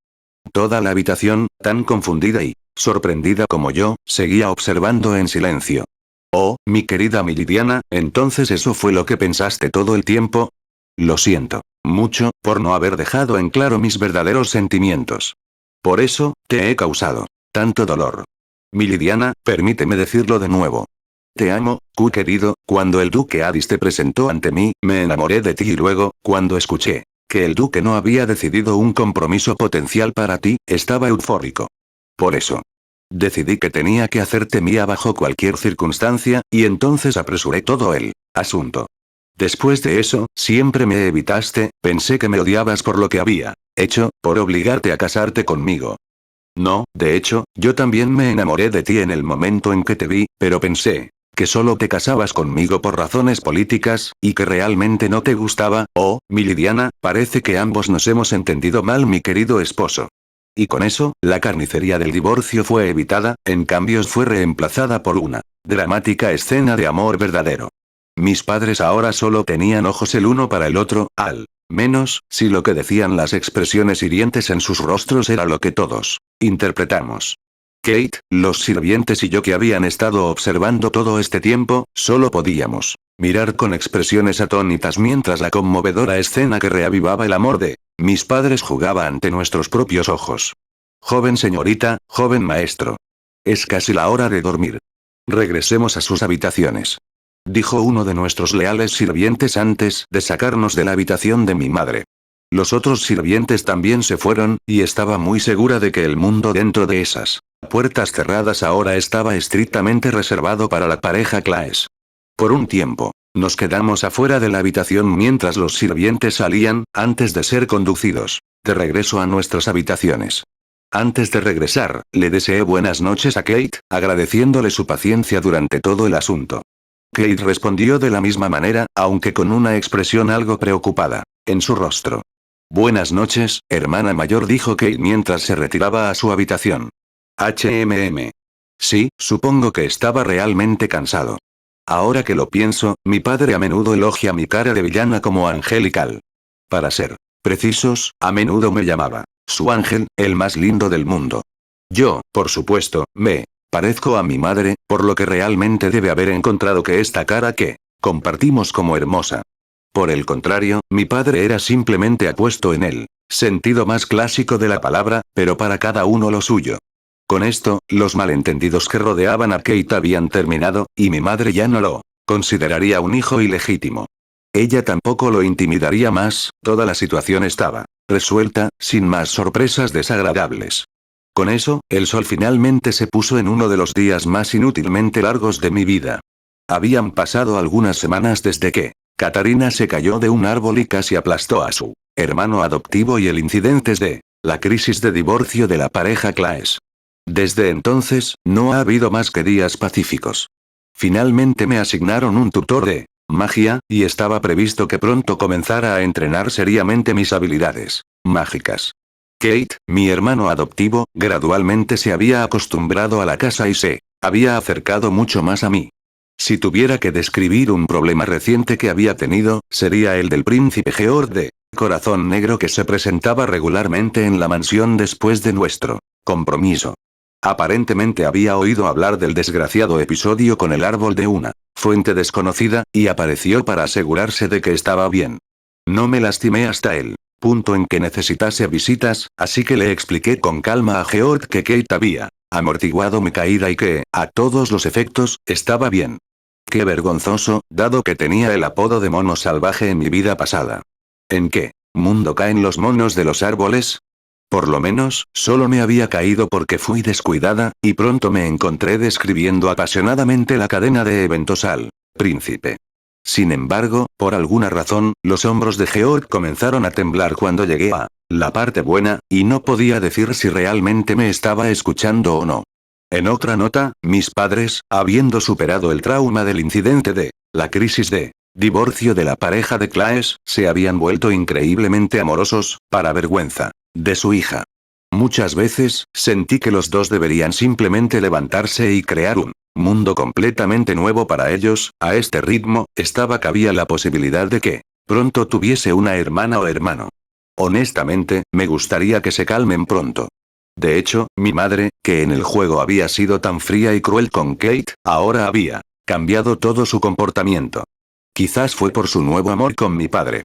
Toda la habitación, tan confundida y sorprendida como yo, seguía observando en silencio. Oh, mi querida Meridiana, entonces eso fue lo que pensaste todo el tiempo. Lo siento mucho por no haber dejado en claro mis verdaderos sentimientos. Por eso, te he causado tanto dolor. Meridiana, permíteme decirlo de nuevo. Te amo, Q querido, cuando el duque Addis te presentó ante mí, me enamoré de ti y luego, cuando escuché que el duque no había decidido un compromiso potencial para ti, estaba eufórico. Por eso decidí que tenía que hacerte mía bajo cualquier circunstancia, y entonces apresuré todo el asunto. Después de eso, siempre me evitaste, pensé que me odiabas por lo que había hecho, por obligarte a casarte conmigo. No, de hecho, yo también me enamoré de ti en el momento en que te vi, pero pensé que solo te casabas conmigo por razones políticas, y que realmente no te gustaba. Oh, mi Lidiana, parece que ambos nos hemos entendido mal, mi querido esposo. Y con eso, la carnicería del divorcio fue evitada, en cambio fue reemplazada por una dramática escena de amor verdadero. Mis padres ahora solo tenían ojos el uno para el otro, al menos, si lo que decían las expresiones hirientes en sus rostros era lo que todos interpretamos. Kate, los sirvientes y yo que habían estado observando todo este tiempo, solo podíamos mirar con expresiones atónitas mientras la conmovedora escena que reavivaba el amor de mis padres jugaba ante nuestros propios ojos. Joven señorita, joven maestro. Es casi la hora de dormir. Regresemos a sus habitaciones, dijo uno de nuestros leales sirvientes antes de sacarnos de la habitación de mi madre. Los otros sirvientes también se fueron, y estaba muy segura de que el mundo dentro de esas puertas cerradas ahora estaba estrictamente reservado para la pareja Claes. Por un tiempo, nos quedamos afuera de la habitación mientras los sirvientes salían, antes de ser conducidos de regreso a nuestras habitaciones. Antes de regresar, le deseé buenas noches a Kate, agradeciéndole su paciencia durante todo el asunto. Kate respondió de la misma manera, aunque con una expresión algo preocupada en su rostro. Buenas noches, hermana mayor, dijo Kate mientras se retiraba a su habitación. Sí, supongo que estaba realmente cansado. Ahora que lo pienso, mi padre a menudo elogia mi cara de villana como angelical. Para ser precisos, a menudo me llamaba su ángel, el más lindo del mundo. Yo, por supuesto, me parezco a mi madre, por lo que realmente debe haber encontrado que esta cara que compartimos como hermosa. Por el contrario, mi padre era simplemente apuesto en el sentido más clásico de la palabra, pero para cada uno lo suyo. Con esto, los malentendidos que rodeaban a Kate habían terminado, y mi madre ya no lo consideraría un hijo ilegítimo. Ella tampoco lo intimidaría más, toda la situación estaba resuelta, sin más sorpresas desagradables. Con eso, el sol finalmente se puso en uno de los días más inútilmente largos de mi vida. Habían pasado algunas semanas desde que Katarina se cayó de un árbol y casi aplastó a su hermano adoptivo y el incidente de la crisis de divorcio de la pareja Claes. Desde entonces, no ha habido más que días pacíficos. Finalmente me asignaron un tutor de magia, y estaba previsto que pronto comenzara a entrenar seriamente mis habilidades mágicas. Kate, mi hermano adoptivo, gradualmente se había acostumbrado a la casa y se había acercado mucho más a mí. Si tuviera que describir un problema reciente que había tenido, sería el del príncipe Georg de corazón negro que se presentaba regularmente en la mansión después de nuestro compromiso. Aparentemente había oído hablar del desgraciado episodio con el árbol de una fuente desconocida, y apareció para asegurarse de que estaba bien. No me lastimé hasta el punto en que necesitase visitas, así que le expliqué con calma a Georg que Kate había amortiguado mi caída y que, a todos los efectos, estaba bien. Qué vergonzoso, dado que tenía el apodo de mono salvaje en mi vida pasada. ¿En qué mundo caen los monos de los árboles? Por lo menos, solo me había caído porque fui descuidada, y pronto me encontré describiendo apasionadamente la cadena de eventos al príncipe. Sin embargo, por alguna razón, los hombros de Georg comenzaron a temblar cuando llegué a la parte buena, y no podía decir si realmente me estaba escuchando o no. En otra nota, mis padres, habiendo superado el trauma del incidente de la crisis de divorcio de la pareja de Claes, se habían vuelto increíblemente amorosos, para vergüenza de su hija. Muchas veces, sentí que los dos deberían simplemente levantarse y crear un mundo completamente nuevo para ellos. A este ritmo, cabía la posibilidad de que pronto tuviese una hermana o hermano. Honestamente, me gustaría que se calmen pronto. De hecho, mi madre, que en el juego había sido tan fría y cruel con Kate, ahora había cambiado todo su comportamiento. Quizás fue por su nuevo amor con mi padre.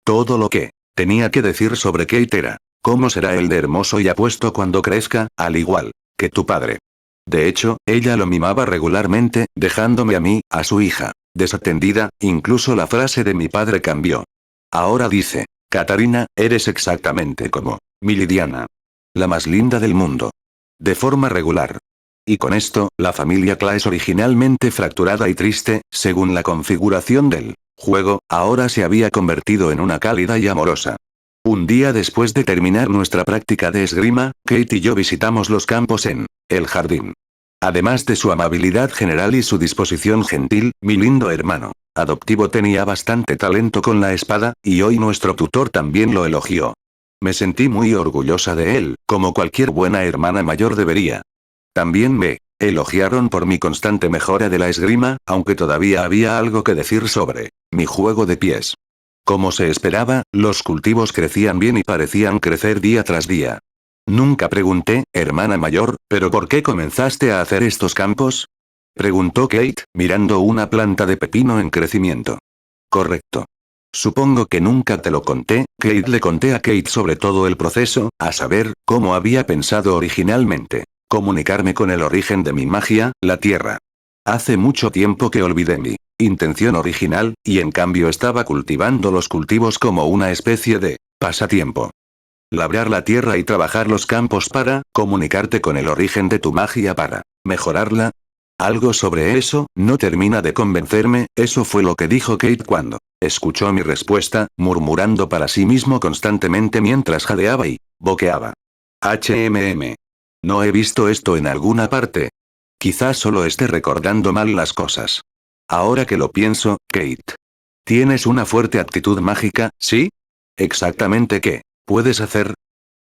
Todo lo que tenía que decir sobre Kate era: ¿cómo será él de hermoso y apuesto cuando crezca, al igual que tu padre? De hecho, ella lo mimaba regularmente, dejándome a mí, a su hija, desatendida. Incluso la frase de mi padre cambió. Ahora dice: Katarina, eres exactamente como mi Lidiana. La más linda del mundo. De forma regular. Y con esto, la familia Claes, originalmente fracturada y triste, según la configuración del juego, ahora se había convertido en una cálida y amorosa. Un día después de terminar nuestra práctica de esgrima, Kate y yo visitamos los campos en el jardín. Además de su amabilidad general y su disposición gentil, mi lindo hermano adoptivo tenía bastante talento con la espada, y hoy nuestro tutor también lo elogió. Me sentí muy orgullosa de él, como cualquier buena hermana mayor debería. También me elogiaron por mi constante mejora de la esgrima, aunque todavía había algo que decir sobre mi juego de pies. Como se esperaba, los cultivos crecían bien y parecían crecer día tras día. Nunca pregunté, hermana mayor, ¿pero por qué comenzaste a hacer estos campos? Preguntó Kate, mirando una planta de pepino en crecimiento. Correcto. Supongo que nunca te lo conté. Kate le conté a Kate sobre todo el proceso, a saber, cómo había pensado originalmente comunicarme con el origen de mi magia, la tierra. Hace mucho tiempo que olvidé mi intención original, y en cambio estaba cultivando los cultivos como una especie de pasatiempo. Labrar la tierra y trabajar los campos para comunicarte con el origen de tu magia para mejorarla. Algo sobre eso no termina de convencerme. Eso fue lo que dijo Kate cuando escuchó mi respuesta, murmurando para sí mismo constantemente mientras jadeaba y boqueaba. No he visto esto en alguna parte. Quizás solo esté recordando mal las cosas. Ahora que lo pienso, Kate. Tienes una fuerte actitud mágica, ¿sí? ¿Exactamente qué puedes hacer?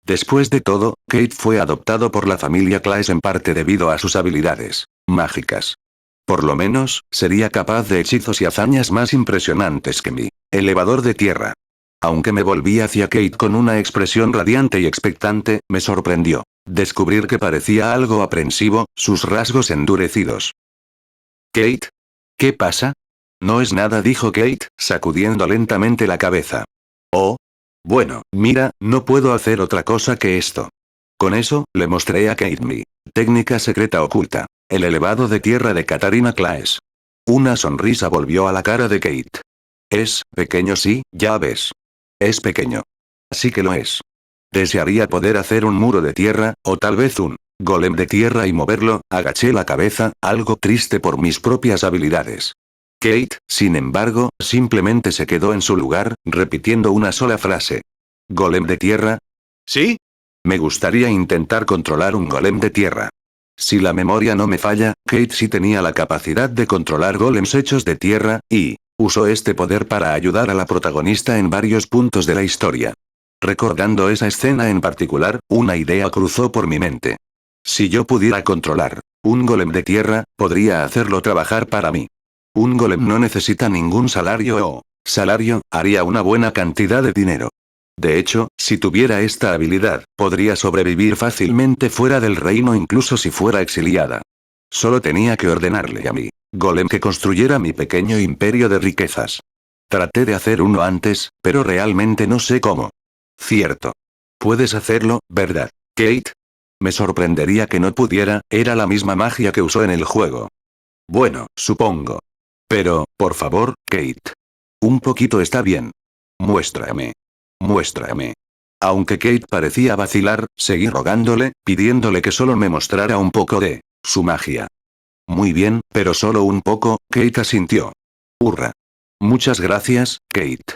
Después de todo, Kate fue adoptado por la familia Claes en parte debido a sus habilidades mágicas. Por lo menos, sería capaz de hechizos y hazañas más impresionantes que mi elevador de tierra. Aunque me volví hacia Kate con una expresión radiante y expectante, me sorprendió descubrir que parecía algo aprensivo, sus rasgos endurecidos. ¿Kate? ¿Qué pasa? No es nada, dijo Kate, sacudiendo lentamente la cabeza. Oh. Bueno, mira, no puedo hacer otra cosa que esto. Con eso, le mostré a Kate mi técnica secreta oculta, el elevado de tierra de Katarina Claes. Una sonrisa volvió a la cara de Kate. Es pequeño, sí, ya ves. Es pequeño. Sí que lo es. Desearía poder hacer un muro de tierra, o tal vez un golem de tierra y moverlo. Agaché la cabeza, algo triste por mis propias habilidades. Kate, sin embargo, simplemente se quedó en su lugar, repitiendo una sola frase. ¿Golem de tierra? ¿Sí? Me gustaría intentar controlar un golem de tierra. Si la memoria no me falla, Kate sí tenía la capacidad de controlar golems hechos de tierra, y usó este poder para ayudar a la protagonista en varios puntos de la historia. Recordando esa escena en particular, una idea cruzó por mi mente. Si yo pudiera controlar un golem de tierra, podría hacerlo trabajar para mí. Un golem no necesita ningún salario o salario, haría una buena cantidad de dinero. De hecho, si tuviera esta habilidad, podría sobrevivir fácilmente fuera del reino incluso si fuera exiliada. Solo tenía que ordenarle a mi golem que construyera mi pequeño imperio de riquezas. Traté de hacer uno antes, pero realmente no sé cómo. Cierto. Puedes hacerlo, ¿verdad, Kate? Me sorprendería que no pudiera, era la misma magia que usó en el juego. Bueno, supongo. Pero, por favor, Kate. Un poquito está bien. Muéstrame. Muéstrame. Aunque Kate parecía vacilar, seguí rogándole, pidiéndole que solo me mostrara un poco de su magia. Muy bien, pero solo un poco, Kate asintió. Hurra. Muchas gracias, Kate.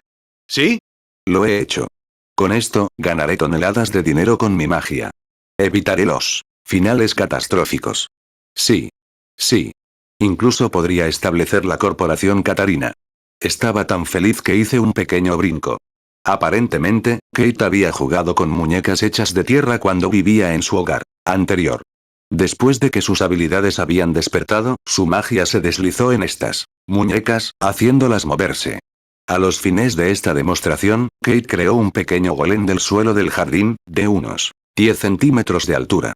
¿Sí? Lo he hecho. Con esto, ganaré toneladas de dinero con mi magia. Evitaré los finales catastróficos. Sí. Sí. Incluso podría establecer la corporación Katarina. Estaba tan feliz que hice un pequeño brinco. Aparentemente, Kate había jugado con muñecas hechas de tierra cuando vivía en su hogar anterior. Después de que sus habilidades habían despertado, su magia se deslizó en estas muñecas, haciéndolas moverse. A los fines de esta demostración, Kate creó un pequeño golem del suelo del jardín, de unos 10 centímetros de altura.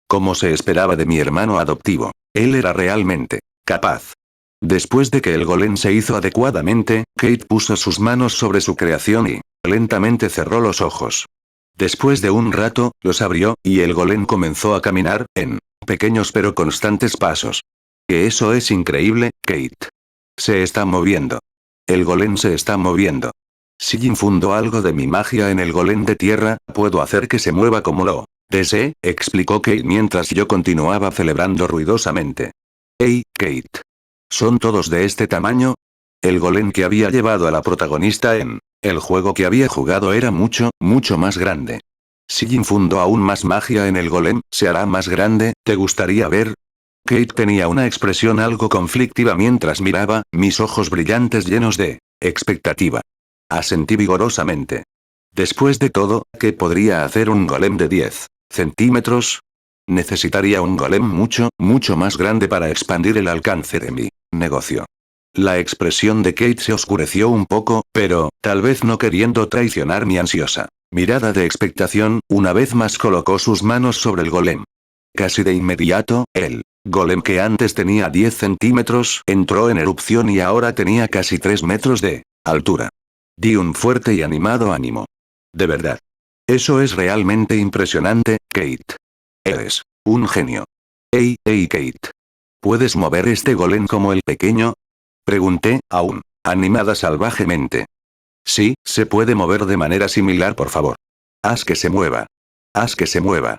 Como se esperaba de mi hermano adoptivo, él era realmente capaz. Después de que el golem se hizo adecuadamente, Kate puso sus manos sobre su creación y, lentamente cerró los ojos. Después de un rato, los abrió, y el golem comenzó a caminar, en pequeños pero constantes pasos. Que eso es increíble, Kate. Se está moviendo. El golem se está moviendo. Si infundo algo de mi magia en el golem de tierra, puedo hacer que se mueva como lo desee, explicó Kate mientras yo continuaba celebrando ruidosamente. Hey, Kate. ¿Son todos de este tamaño? El golem que había llevado a la protagonista en el juego que había jugado era mucho, mucho más grande. Si infundo aún más magia en el golem, ¿se hará más grande? ¿Te gustaría ver? Kate tenía una expresión algo conflictiva mientras miraba, mis ojos brillantes llenos de expectativa. Asentí vigorosamente. Después de todo, ¿qué podría hacer un golem de 10 centímetros? Necesitaría un golem mucho, mucho más grande para expandir el alcance de mi negocio. La expresión de Kate se oscureció un poco, pero, tal vez no queriendo traicionar mi ansiosa mirada de expectación, una vez más colocó sus manos sobre el golem. Casi de inmediato, el golem que antes tenía 10 centímetros entró en erupción y ahora tenía casi 3 metros de altura. Di un fuerte y animado ánimo. De verdad. Eso es realmente impresionante, Kate. Eres un genio. Hey, Kate. ¿Puedes mover este golem como el pequeño? Pregunté, aún animada salvajemente. Sí, se puede mover de manera similar, por favor. Haz que se mueva. Haz que se mueva.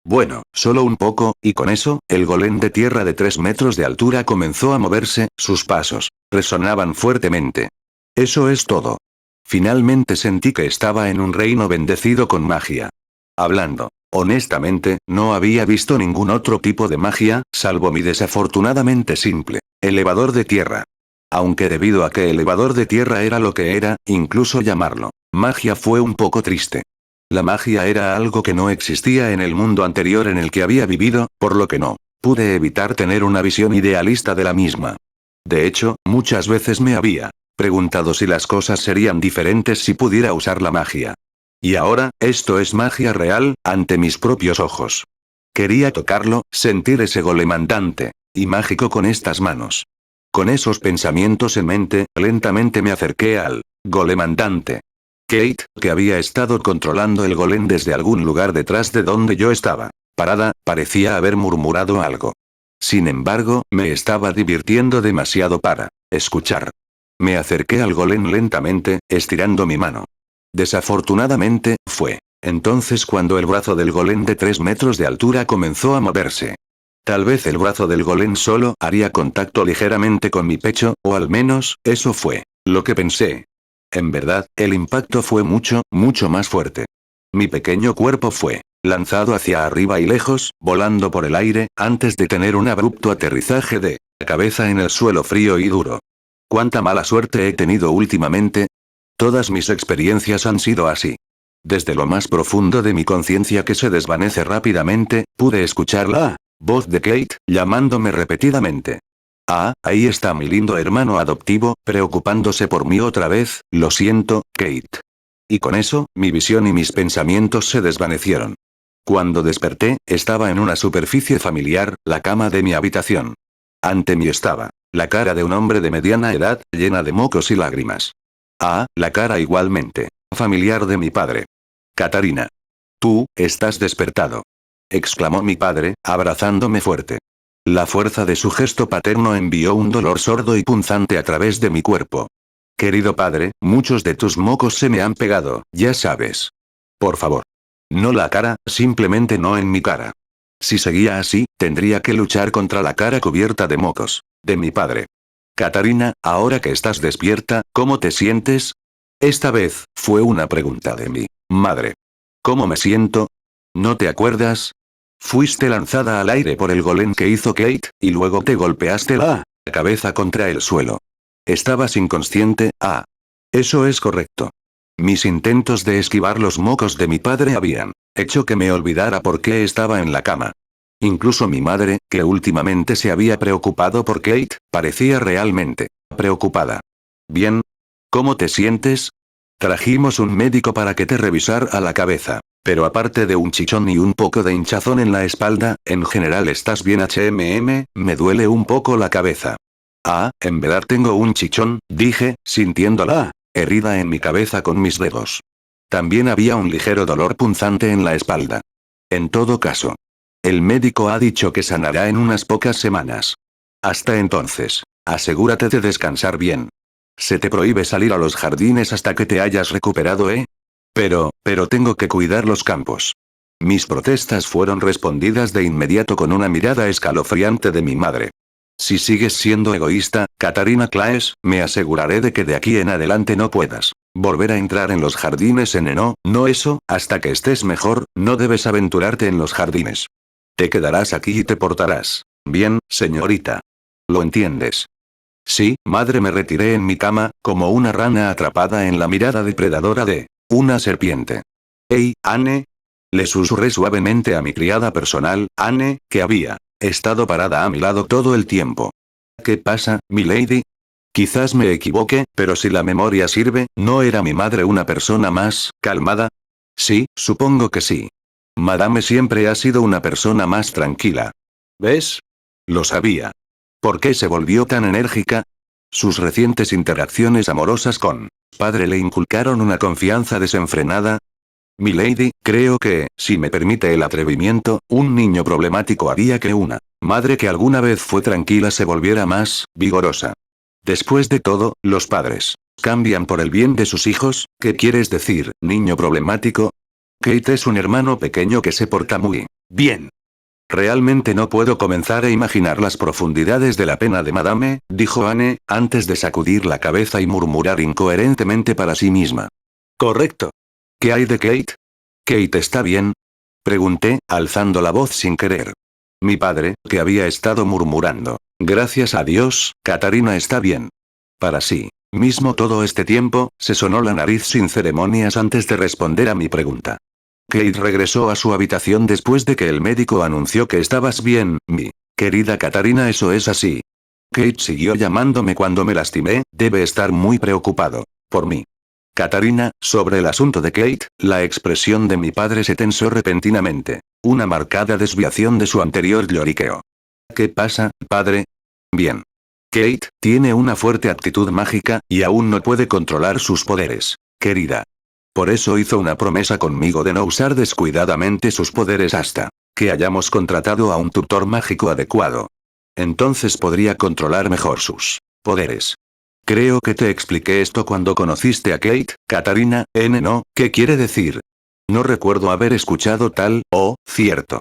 Bueno, solo un poco, y con eso, el golem de tierra de 3 metros de altura comenzó a moverse, sus pasos resonaban fuertemente. Eso es todo. Finalmente sentí que estaba en un reino bendecido con magia. Hablando honestamente, no había visto ningún otro tipo de magia, salvo mi desafortunadamente simple elevador de tierra. Aunque debido a que elevador de tierra era lo que era, incluso llamarlo magia fue un poco triste. La magia era algo que no existía en el mundo anterior en el que había vivido, por lo que no pude evitar tener una visión idealista de la misma. De hecho, muchas veces me había preguntado si las cosas serían diferentes si pudiera usar la magia. Y ahora, esto es magia real, ante mis propios ojos. Quería tocarlo, sentir ese golem andante y mágico con estas manos. Con esos pensamientos en mente, lentamente me acerqué al golem andante. Kate, que había estado controlando el golem desde algún lugar detrás de donde yo estaba parada, parecía haber murmurado algo. Sin embargo, me estaba divirtiendo demasiado para escuchar. Me acerqué al golem lentamente, estirando mi mano. Desafortunadamente, fue entonces cuando el brazo del golem de 3 metros de altura comenzó a moverse. Tal vez el brazo del golem solo haría contacto ligeramente con mi pecho, o al menos, eso fue lo que pensé. En verdad, el impacto fue mucho, mucho más fuerte. Mi pequeño cuerpo fue lanzado hacia arriba y lejos, volando por el aire, antes de tener un abrupto aterrizaje de cabeza en el suelo frío y duro. ¿Cuánta mala suerte he tenido últimamente? Todas mis experiencias han sido así. Desde lo más profundo de mi conciencia que se desvanece rápidamente, pude escuchar la voz de Kate, llamándome repetidamente. Ah, ahí está mi lindo hermano adoptivo, preocupándose por mí otra vez, lo siento, Kate. Y con eso, mi visión y mis pensamientos se desvanecieron. Cuando desperté, estaba en una superficie familiar, la cama de mi habitación. Ante mí estaba la cara de un hombre de mediana edad, llena de mocos y lágrimas. Ah, la cara igualmente familiar de mi padre. Catarina. Tú, estás despertado. Exclamó mi padre, abrazándome fuerte. La fuerza de su gesto paterno envió un dolor sordo y punzante a través de mi cuerpo. Querido padre, muchos de tus mocos se me han pegado, ya sabes. Por favor. No la cara, simplemente no en mi cara. Si seguía así, tendría que luchar contra la cara cubierta de mocos de mi padre. Catarina, ahora que estás despierta, ¿cómo te sientes? Esta vez, fue una pregunta de mi madre. ¿Cómo me siento? ¿No te acuerdas? Fuiste lanzada al aire por el golem que hizo Kate, y luego te golpeaste la cabeza contra el suelo. Estabas inconsciente, ah. Eso es correcto. Mis intentos de esquivar los mocos de mi padre habían hecho que me olvidara por qué estaba en la cama. Incluso mi madre, que últimamente se había preocupado por Kate, parecía realmente preocupada. Bien. ¿Cómo te sientes? Trajimos un médico para que te revisara la cabeza. Pero aparte de un chichón y un poco de hinchazón en la espalda, en general estás bien. Me duele un poco la cabeza. Ah, en verdad tengo un chichón, dije, sintiendo la herida en mi cabeza con mis dedos. También había un ligero dolor punzante en la espalda. En todo caso, el médico ha dicho que sanará en unas pocas semanas. Hasta entonces, asegúrate de descansar bien. Se te prohíbe salir a los jardines hasta que te hayas recuperado, ¿eh? Pero tengo que cuidar los campos. Mis protestas fueron respondidas de inmediato con una mirada escalofriante de mi madre. Si sigues siendo egoísta, Catarina Claes, me aseguraré de que de aquí en adelante no puedas volver a entrar en los jardines no eso, hasta que estés mejor, no debes aventurarte en los jardines. Te quedarás aquí y te portarás bien, señorita. ¿Lo entiendes? Sí, madre, me retiré en mi cama, como una rana atrapada en la mirada depredadora de una serpiente. «Hey, Anne». Le susurré suavemente a mi criada personal, Anne, que había estado parada a mi lado todo el tiempo. ¿Qué pasa, milady? Quizás me equivoque, pero si la memoria sirve, ¿no era mi madre una persona más calmada? Sí, supongo que sí. Madame siempre ha sido una persona más tranquila. ¿Ves? Lo sabía. ¿Por qué se volvió tan enérgica? Sus recientes interacciones amorosas con padre le inculcaron una confianza desenfrenada. Milady, creo que, si me permite el atrevimiento, un niño problemático haría que una madre que alguna vez fue tranquila se volviera más vigorosa. Después de todo, los padres cambian por el bien de sus hijos. ¿Qué quieres decir, niño problemático? Kate es un hermano pequeño que se porta muy bien. Realmente no puedo comenzar a imaginar las profundidades de la pena de Madame, dijo Anne, antes de sacudir la cabeza y murmurar incoherentemente para sí misma. Correcto. ¿Qué hay de Kate? ¿Kate está bien? Pregunté, alzando la voz sin querer. Mi padre, que había estado murmurando. Gracias a Dios, Catarina está bien. Para sí mismo todo este tiempo, se sonó la nariz sin ceremonias antes de responder a mi pregunta. Kate regresó a su habitación después de que el médico anunció que estabas bien, mi querida Catarina, eso es así. Kate siguió llamándome cuando me lastimé, debe estar muy preocupado por mí. Catarina, sobre el asunto de Kate, la expresión de mi padre se tensó repentinamente. Una marcada desviación de su anterior lloriqueo. ¿Qué pasa, padre? Bien. Kate tiene una fuerte actitud mágica, y aún no puede controlar sus poderes, querida. Por eso hizo una promesa conmigo de no usar descuidadamente sus poderes hasta que hayamos contratado a un tutor mágico adecuado. Entonces podría controlar mejor sus poderes. Creo que te expliqué esto cuando conociste a Kate, Catarina, ¿no? ¿Qué quiere decir? No recuerdo haber escuchado tal, cierto.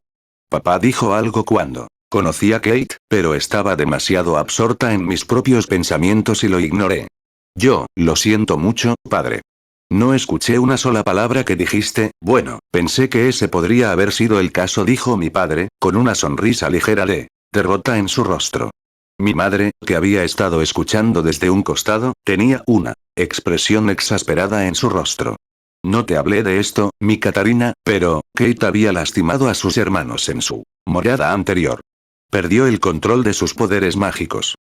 Papá dijo algo cuando conocí a Kate, pero estaba demasiado absorta en mis propios pensamientos y lo ignoré. Yo, lo siento mucho, padre. No escuché una sola palabra que dijiste. Bueno, pensé que ese podría haber sido el caso, dijo mi padre, con una sonrisa ligera de derrota en su rostro. Mi madre, que había estado escuchando desde un costado, tenía una expresión exasperada en su rostro. No te hablé de esto, mi Catarina, pero Kate había lastimado a sus hermanos en su morada anterior. Perdió el control de sus poderes mágicos.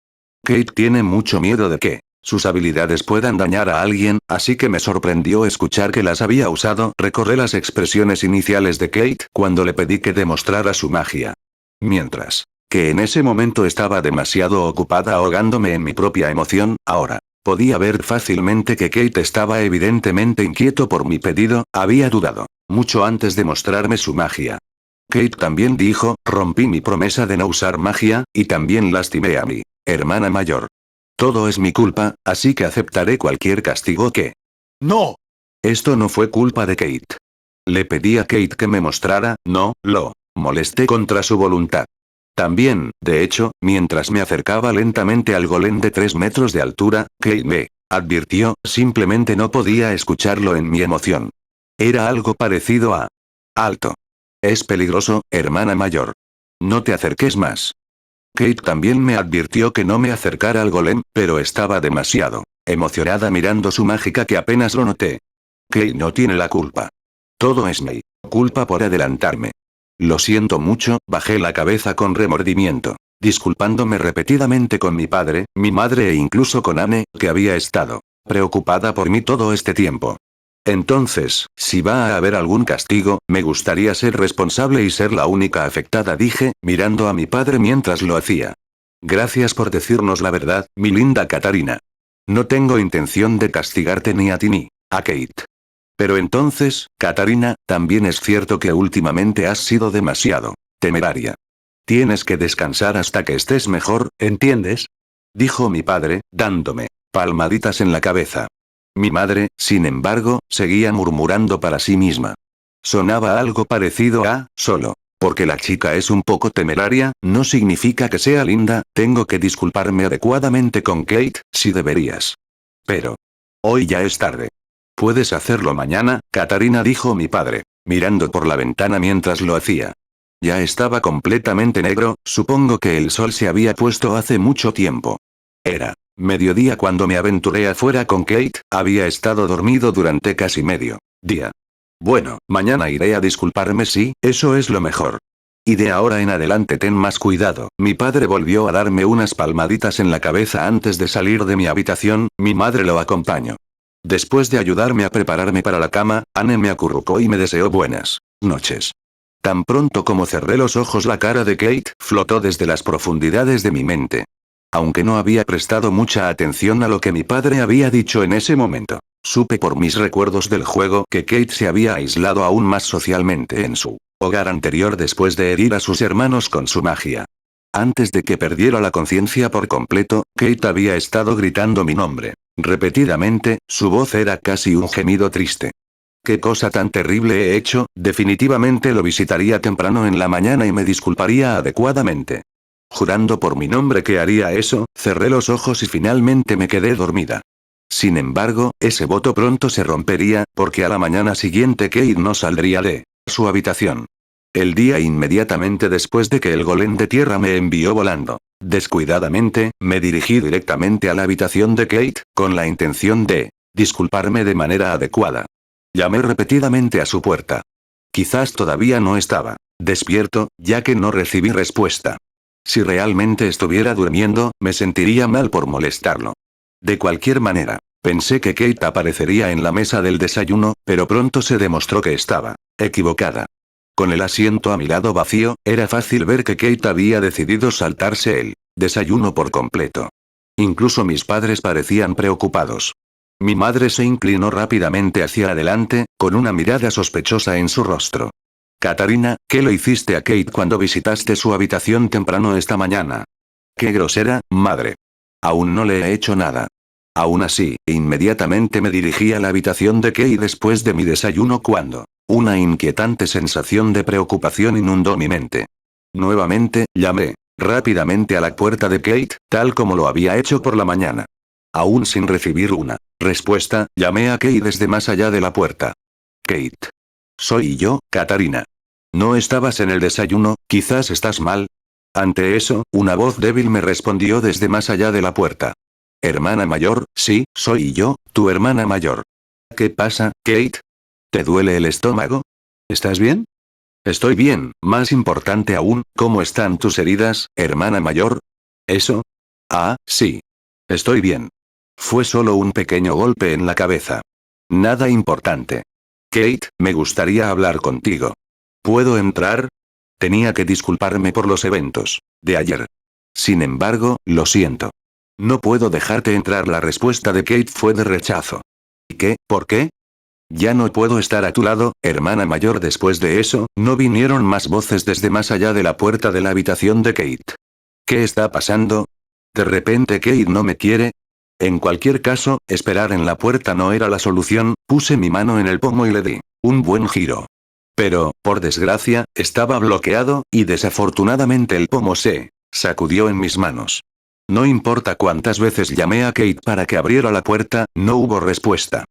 Kate tiene mucho miedo de que sus habilidades puedan dañar a alguien, así que me sorprendió escuchar que las había usado. Recordé las expresiones iniciales de Kate cuando le pedí que demostrara su magia. Mientras que en ese momento estaba demasiado ocupada ahogándome en mi propia emoción, ahora podía ver fácilmente que Kate estaba evidentemente inquieto por mi pedido, había dudado mucho antes de mostrarme su magia. Kate también dijo, rompí mi promesa de no usar magia, y también lastimé a mi hermana mayor. Todo es mi culpa, así que aceptaré cualquier castigo que... ¡No! Esto no fue culpa de Kate. Le pedí a Kate que me mostrara, no, lo molesté contra su voluntad. También, de hecho, mientras me acercaba lentamente al golem de 3 metros de altura, Kate me advirtió, simplemente no podía escucharlo en mi emoción. Era algo parecido a... alto. Es peligroso, hermana mayor. No te acerques más. Kate también me advirtió que no me acercara al golem, pero estaba demasiado emocionada mirando su mágica que apenas lo noté. Kate no tiene la culpa. Todo es mi culpa por adelantarme. Lo siento mucho, bajé la cabeza con remordimiento, disculpándome repetidamente con mi padre, mi madre e incluso con Anne, que había estado preocupada por mí todo este tiempo. Entonces, si va a haber algún castigo, me gustaría ser responsable y ser la única afectada, dije, mirando a mi padre mientras lo hacía. Gracias por decirnos la verdad, mi linda Katarina. No tengo intención de castigarte ni a ti ni a Kate. Pero entonces, Katarina, también es cierto que últimamente has sido demasiado temeraria. Tienes que descansar hasta que estés mejor, ¿entiendes? Dijo mi padre, dándome palmaditas en la cabeza. Mi madre, sin embargo, seguía murmurando para sí misma. Sonaba algo parecido a, solo porque la chica es un poco temeraria, no significa que sea linda, tengo que disculparme adecuadamente con Kate, si deberías. Pero hoy ya es tarde. Puedes hacerlo mañana, Katarina, dijo mi padre, mirando por la ventana mientras lo hacía. Ya estaba completamente negro, supongo que el sol se había puesto hace mucho tiempo. Era mediodía cuando me aventuré afuera con Kate, había estado dormido durante casi medio día. Bueno, mañana iré a disculparme, sí, eso es lo mejor. Y de ahora en adelante ten más cuidado. Mi padre volvió a darme unas palmaditas en la cabeza antes de salir de mi habitación, mi madre lo acompañó. Después de ayudarme a prepararme para la cama, Anne me acurrucó y me deseó buenas noches. Tan pronto como cerré los ojos, la cara de Kate flotó desde las profundidades de mi mente. Aunque no había prestado mucha atención a lo que mi padre había dicho en ese momento, supe por mis recuerdos del juego que Kate se había aislado aún más socialmente en su hogar anterior después de herir a sus hermanos con su magia. Antes de que perdiera la conciencia por completo, Kate había estado gritando mi nombre. Repetidamente, su voz era casi un gemido triste. ¿Qué cosa tan terrible he hecho? Definitivamente lo visitaría temprano en la mañana y me disculparía adecuadamente. Jurando por mi nombre que haría eso, cerré los ojos y finalmente me quedé dormida. Sin embargo, ese voto pronto se rompería, porque a la mañana siguiente Kate no saldría de su habitación. El día inmediatamente después de que el golem de tierra me envió volando. Descuidadamente, me dirigí directamente a la habitación de Kate, con la intención de disculparme de manera adecuada. Llamé repetidamente a su puerta. Quizás todavía no estaba despierto, ya que no recibí respuesta. Si realmente estuviera durmiendo, me sentiría mal por molestarlo. De cualquier manera, pensé que Kate aparecería en la mesa del desayuno, pero pronto se demostró que estaba equivocada. Con el asiento a mi lado vacío, era fácil ver que Kate había decidido saltarse el desayuno por completo. Incluso mis padres parecían preocupados. Mi madre se inclinó rápidamente hacia adelante, con una mirada sospechosa en su rostro. Katarina, ¿qué le hiciste a Kate cuando visitaste su habitación temprano esta mañana? ¡Qué grosera, madre! Aún no le he hecho nada. Aún así, inmediatamente me dirigí a la habitación de Kate después de mi desayuno cuando una inquietante sensación de preocupación inundó mi mente. Nuevamente, llamé rápidamente a la puerta de Kate, tal como lo había hecho por la mañana. Aún sin recibir una respuesta, llamé a Kate desde más allá de la puerta. Kate. Soy yo, Katarina. ¿No estabas en el desayuno? ¿Quizás estás mal? Ante eso, una voz débil me respondió desde más allá de la puerta. Hermana mayor, sí, soy yo, tu hermana mayor. ¿Qué pasa, Kate? ¿Te duele el estómago? ¿Estás bien? Estoy bien, más importante aún, ¿cómo están tus heridas, hermana mayor? ¿Eso? Ah, sí. Estoy bien. Fue solo un pequeño golpe en la cabeza. Nada importante. Kate, me gustaría hablar contigo. ¿Puedo entrar? Tenía que disculparme por los eventos de ayer. Sin embargo, lo siento. No puedo dejarte entrar. La respuesta de Kate fue de rechazo. ¿Y qué? ¿Por qué? Ya no puedo estar a tu lado, hermana mayor. Después de eso, no vinieron más voces desde más allá de la puerta de la habitación de Kate. ¿Qué está pasando? ¿De repente Kate no me quiere? En cualquier caso, esperar en la puerta no era la solución. Puse mi mano en el pomo y le di un buen giro. Pero, por desgracia, estaba bloqueado, y desafortunadamente el pomo se sacudió en mis manos. No importa cuántas veces llamé a Kate para que abriera la puerta, no hubo respuesta.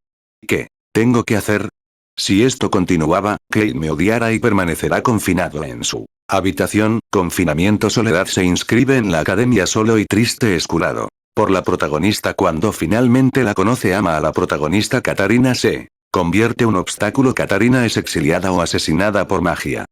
¿Qué tengo que hacer? Si esto continuaba, Kate me odiará y permanecerá confinado en su habitación. Confinamiento. Soledad se inscribe en la academia solo y triste, escurado por la protagonista. Cuando finalmente la conoce, ama a la protagonista. Katarina se convierte un obstáculo. Katarina es exiliada o asesinada por magia.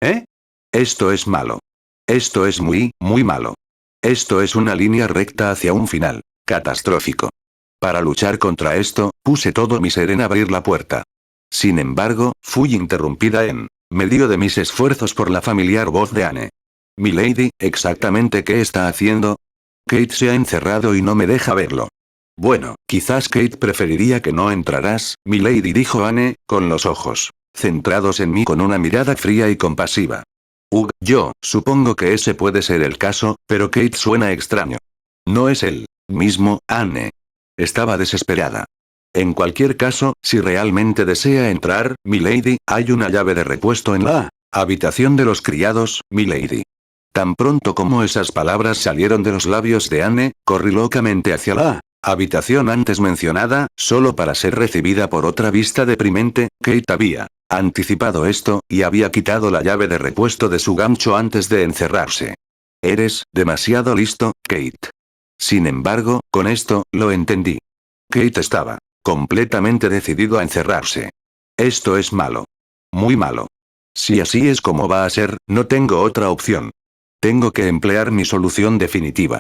¿Eh? Esto es malo. Esto es muy, muy malo. Esto es una línea recta hacia un final catastrófico. Para luchar contra esto, puse todo mi ser en abrir la puerta. Sin embargo, fui interrumpida en medio de mis esfuerzos por la familiar voz de Anne. Milady, ¿exactamente qué está haciendo? Kate se ha encerrado y no me deja verlo. Bueno, quizás Kate preferiría que no entraras, Milady, dijo Anne, con los ojos centrados en mí con una mirada fría y compasiva. Yo supongo que ese puede ser el caso, pero Kate suena extraño. No es él mismo, Anne. Estaba desesperada. En cualquier caso, si realmente desea entrar, Milady, hay una llave de repuesto en la habitación de los criados, Milady. Tan pronto como esas palabras salieron de los labios de Anne, corrí locamente hacia la habitación antes mencionada, solo para ser recibida por otra vista deprimente. Kate había anticipado esto, y había quitado la llave de repuesto de su gancho antes de encerrarse. Eres demasiado listo, Kate. Sin embargo, con esto, lo entendí. Kate estaba completamente decidido a encerrarse. Esto es malo. Muy malo. Si así es como va a ser, no tengo otra opción. Tengo que emplear mi solución definitiva.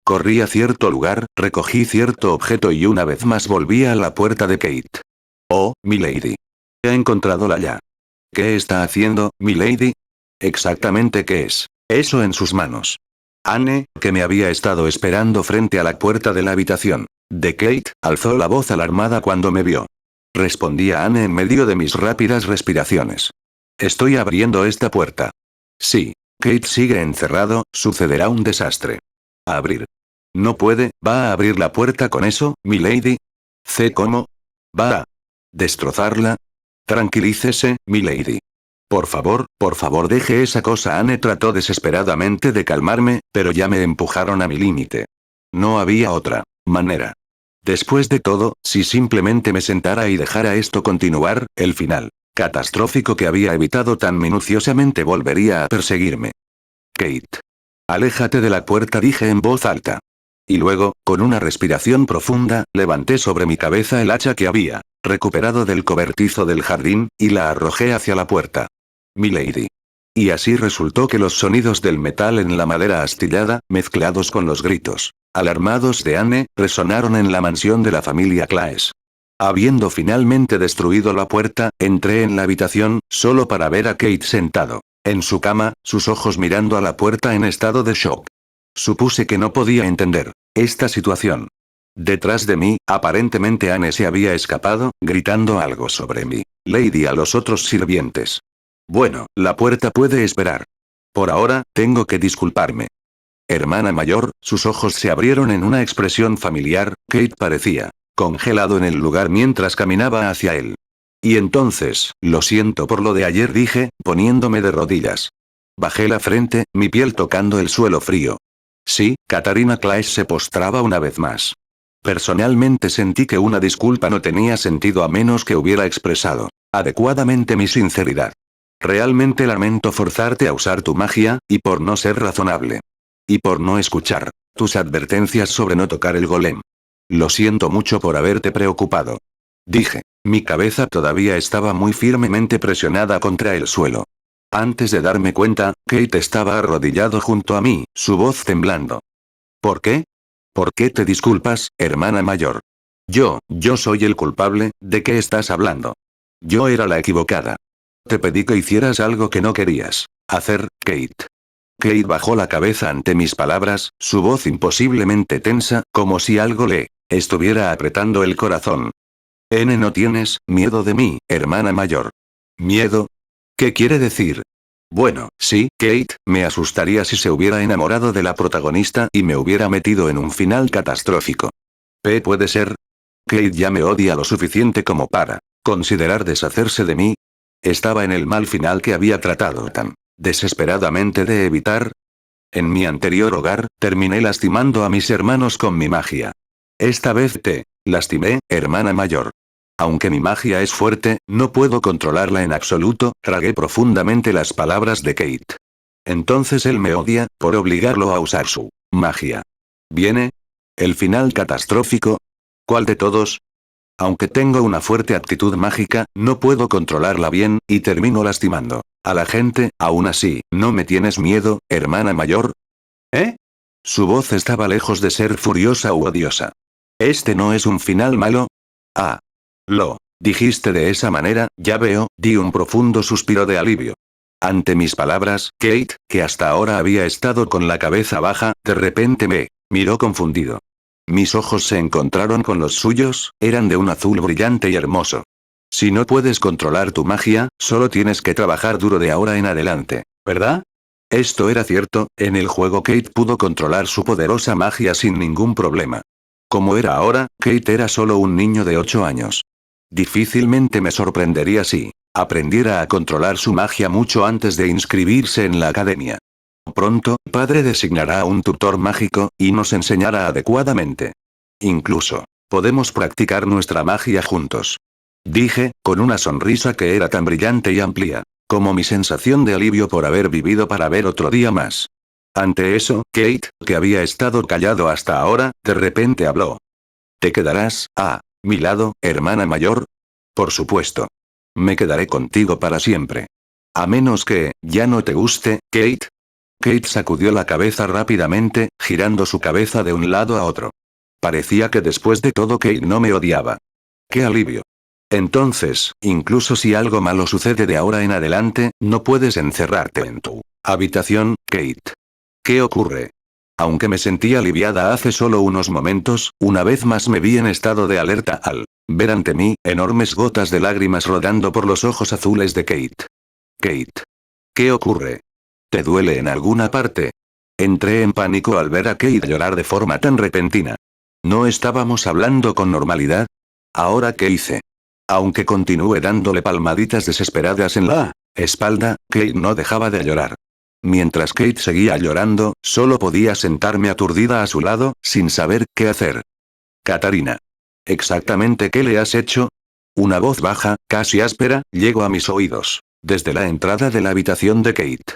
Corrí a cierto lugar, recogí cierto objeto y una vez más volví a la puerta de Kate. Oh, Milady. He encontrado la llave. ¿Qué está haciendo, Milady? Exactamente qué es eso en sus manos. Anne, que me había estado esperando frente a la puerta de la habitación de Kate, alzó la voz alarmada cuando me vio. Respondí a Anne en medio de mis rápidas respiraciones. Estoy abriendo esta puerta. Sí. Kate sigue encerrado, sucederá un desastre. A abrir. No puede, ¿va a abrir la puerta con eso, Milady? ¿Cómo? ¿Va a destrozarla? Tranquilícese, Milady. Por favor, deje esa cosa. Anne trató desesperadamente de calmarme, pero ya me empujaron a mi límite. No había otra manera. Después de todo, si simplemente me sentara y dejara esto continuar, el final catastrófico que había evitado tan minuciosamente volvería a perseguirme. Kate. Aléjate de la puerta, dije en voz alta. Y luego, con una respiración profunda, levanté sobre mi cabeza el hacha que había recuperado del cobertizo del jardín, y la arrojé hacia la puerta. Milady. Y así resultó que los sonidos del metal en la madera astillada, mezclados con los gritos alarmados de Anne, resonaron en la mansión de la familia Claes. Habiendo finalmente destruido la puerta, entré en la habitación, solo para ver a Kate sentado en su cama, sus ojos mirando a la puerta en estado de shock. Supuse que no podía entender esta situación. Detrás de mí, aparentemente Anne se había escapado, gritando algo sobre mí, Lady, a los otros sirvientes. Bueno, la puerta puede esperar. Por ahora, tengo que disculparme. Hermana mayor, sus ojos se abrieron en una expresión familiar. Kate parecía congelado en el lugar mientras caminaba hacia él. Y entonces, lo siento por lo de ayer, dije, poniéndome de rodillas. Bajé la frente, mi piel tocando el suelo frío. Sí, Katarina Claes se postraba una vez más. Personalmente sentí que una disculpa no tenía sentido a menos que hubiera expresado adecuadamente mi sinceridad. Realmente lamento forzarte a usar tu magia, y por no ser razonable. Y por no escuchar tus advertencias sobre no tocar el golem. Lo siento mucho por haberte preocupado. Dije. Mi cabeza todavía estaba muy firmemente presionada contra el suelo. Antes de darme cuenta, Kate estaba arrodillado junto a mí, su voz temblando. ¿Por qué? ¿Por qué te disculpas, hermana mayor? Yo soy el culpable, ¿de qué estás hablando? Yo era la equivocada. Te pedí que hicieras algo que no querías hacer, Kate. Kate bajó la cabeza ante mis palabras, su voz imposiblemente tensa, como si algo le estuviera apretando el corazón. ¿No tienes miedo de mí, hermana mayor? ¿Miedo? ¿Qué quiere decir? Bueno, sí, Kate, me asustaría si se hubiera enamorado de la protagonista y me hubiera metido en un final catastrófico. ¿Puede ser? Kate ya me odia lo suficiente como para considerar deshacerse de mí. Estaba en el mal final que había tratado tan desesperadamente de evitar. En mi anterior hogar, terminé lastimando a mis hermanos con mi magia. Esta vez te lastimé, hermana mayor. Aunque mi magia es fuerte, no puedo controlarla en absoluto, tragué profundamente las palabras de Kate. Entonces él me odia, por obligarlo a usar su magia. ¿Viene? ¿El final catastrófico? ¿Cuál de todos? Aunque tengo una fuerte aptitud mágica, no puedo controlarla bien, y termino lastimando a la gente. Aún así, ¿no me tienes miedo, hermana mayor? ¿Eh? Su voz estaba lejos de ser furiosa u odiosa. ¿Este no es un final malo? Ah. Lo dijiste de esa manera, ya veo, di un profundo suspiro de alivio. Ante mis palabras, Kate, que hasta ahora había estado con la cabeza baja, de repente me miró confundido. Mis ojos se encontraron con los suyos, eran de un azul brillante y hermoso. Si no puedes controlar tu magia, solo tienes que trabajar duro de ahora en adelante, ¿verdad? Esto era cierto, en el juego Kate pudo controlar su poderosa magia sin ningún problema. Como era ahora, Kate era solo un niño de 8 años. Difícilmente me sorprendería si aprendiera a controlar su magia mucho antes de inscribirse en la academia. Pronto, padre designará a un tutor mágico, y nos enseñará adecuadamente. Incluso, podemos practicar nuestra magia juntos. Dije, con una sonrisa que era tan brillante y amplia, como mi sensación de alivio por haber vivido para ver otro día más. Ante eso, Kate, que había estado callado hasta ahora, de repente habló. ¿Te quedarás a mi lado, hermana mayor? Por supuesto. Me quedaré contigo para siempre. A menos que, ya no te guste, Kate. Kate sacudió la cabeza rápidamente, girando su cabeza de un lado a otro. Parecía que después de todo Kate no me odiaba. ¡Qué alivio! Entonces, incluso si algo malo sucede de ahora en adelante, no puedes encerrarte en tu habitación, Kate. ¿Qué ocurre? Aunque me sentí aliviada hace solo unos momentos, una vez más me vi en estado de alerta al ver ante mí enormes gotas de lágrimas rodando por los ojos azules de Kate. Kate. ¿Qué ocurre? ¿Te duele en alguna parte? Entré en pánico al ver a Kate llorar de forma tan repentina. ¿No estábamos hablando con normalidad? ¿Ahora qué hice? Aunque continué dándole palmaditas desesperadas en la espalda, Kate no dejaba de llorar. Mientras Kate seguía llorando, solo podía sentarme aturdida a su lado, sin saber qué hacer. Katarina. ¿Exactamente qué le has hecho? Una voz baja, casi áspera, llegó a mis oídos, desde la entrada de la habitación de Kate.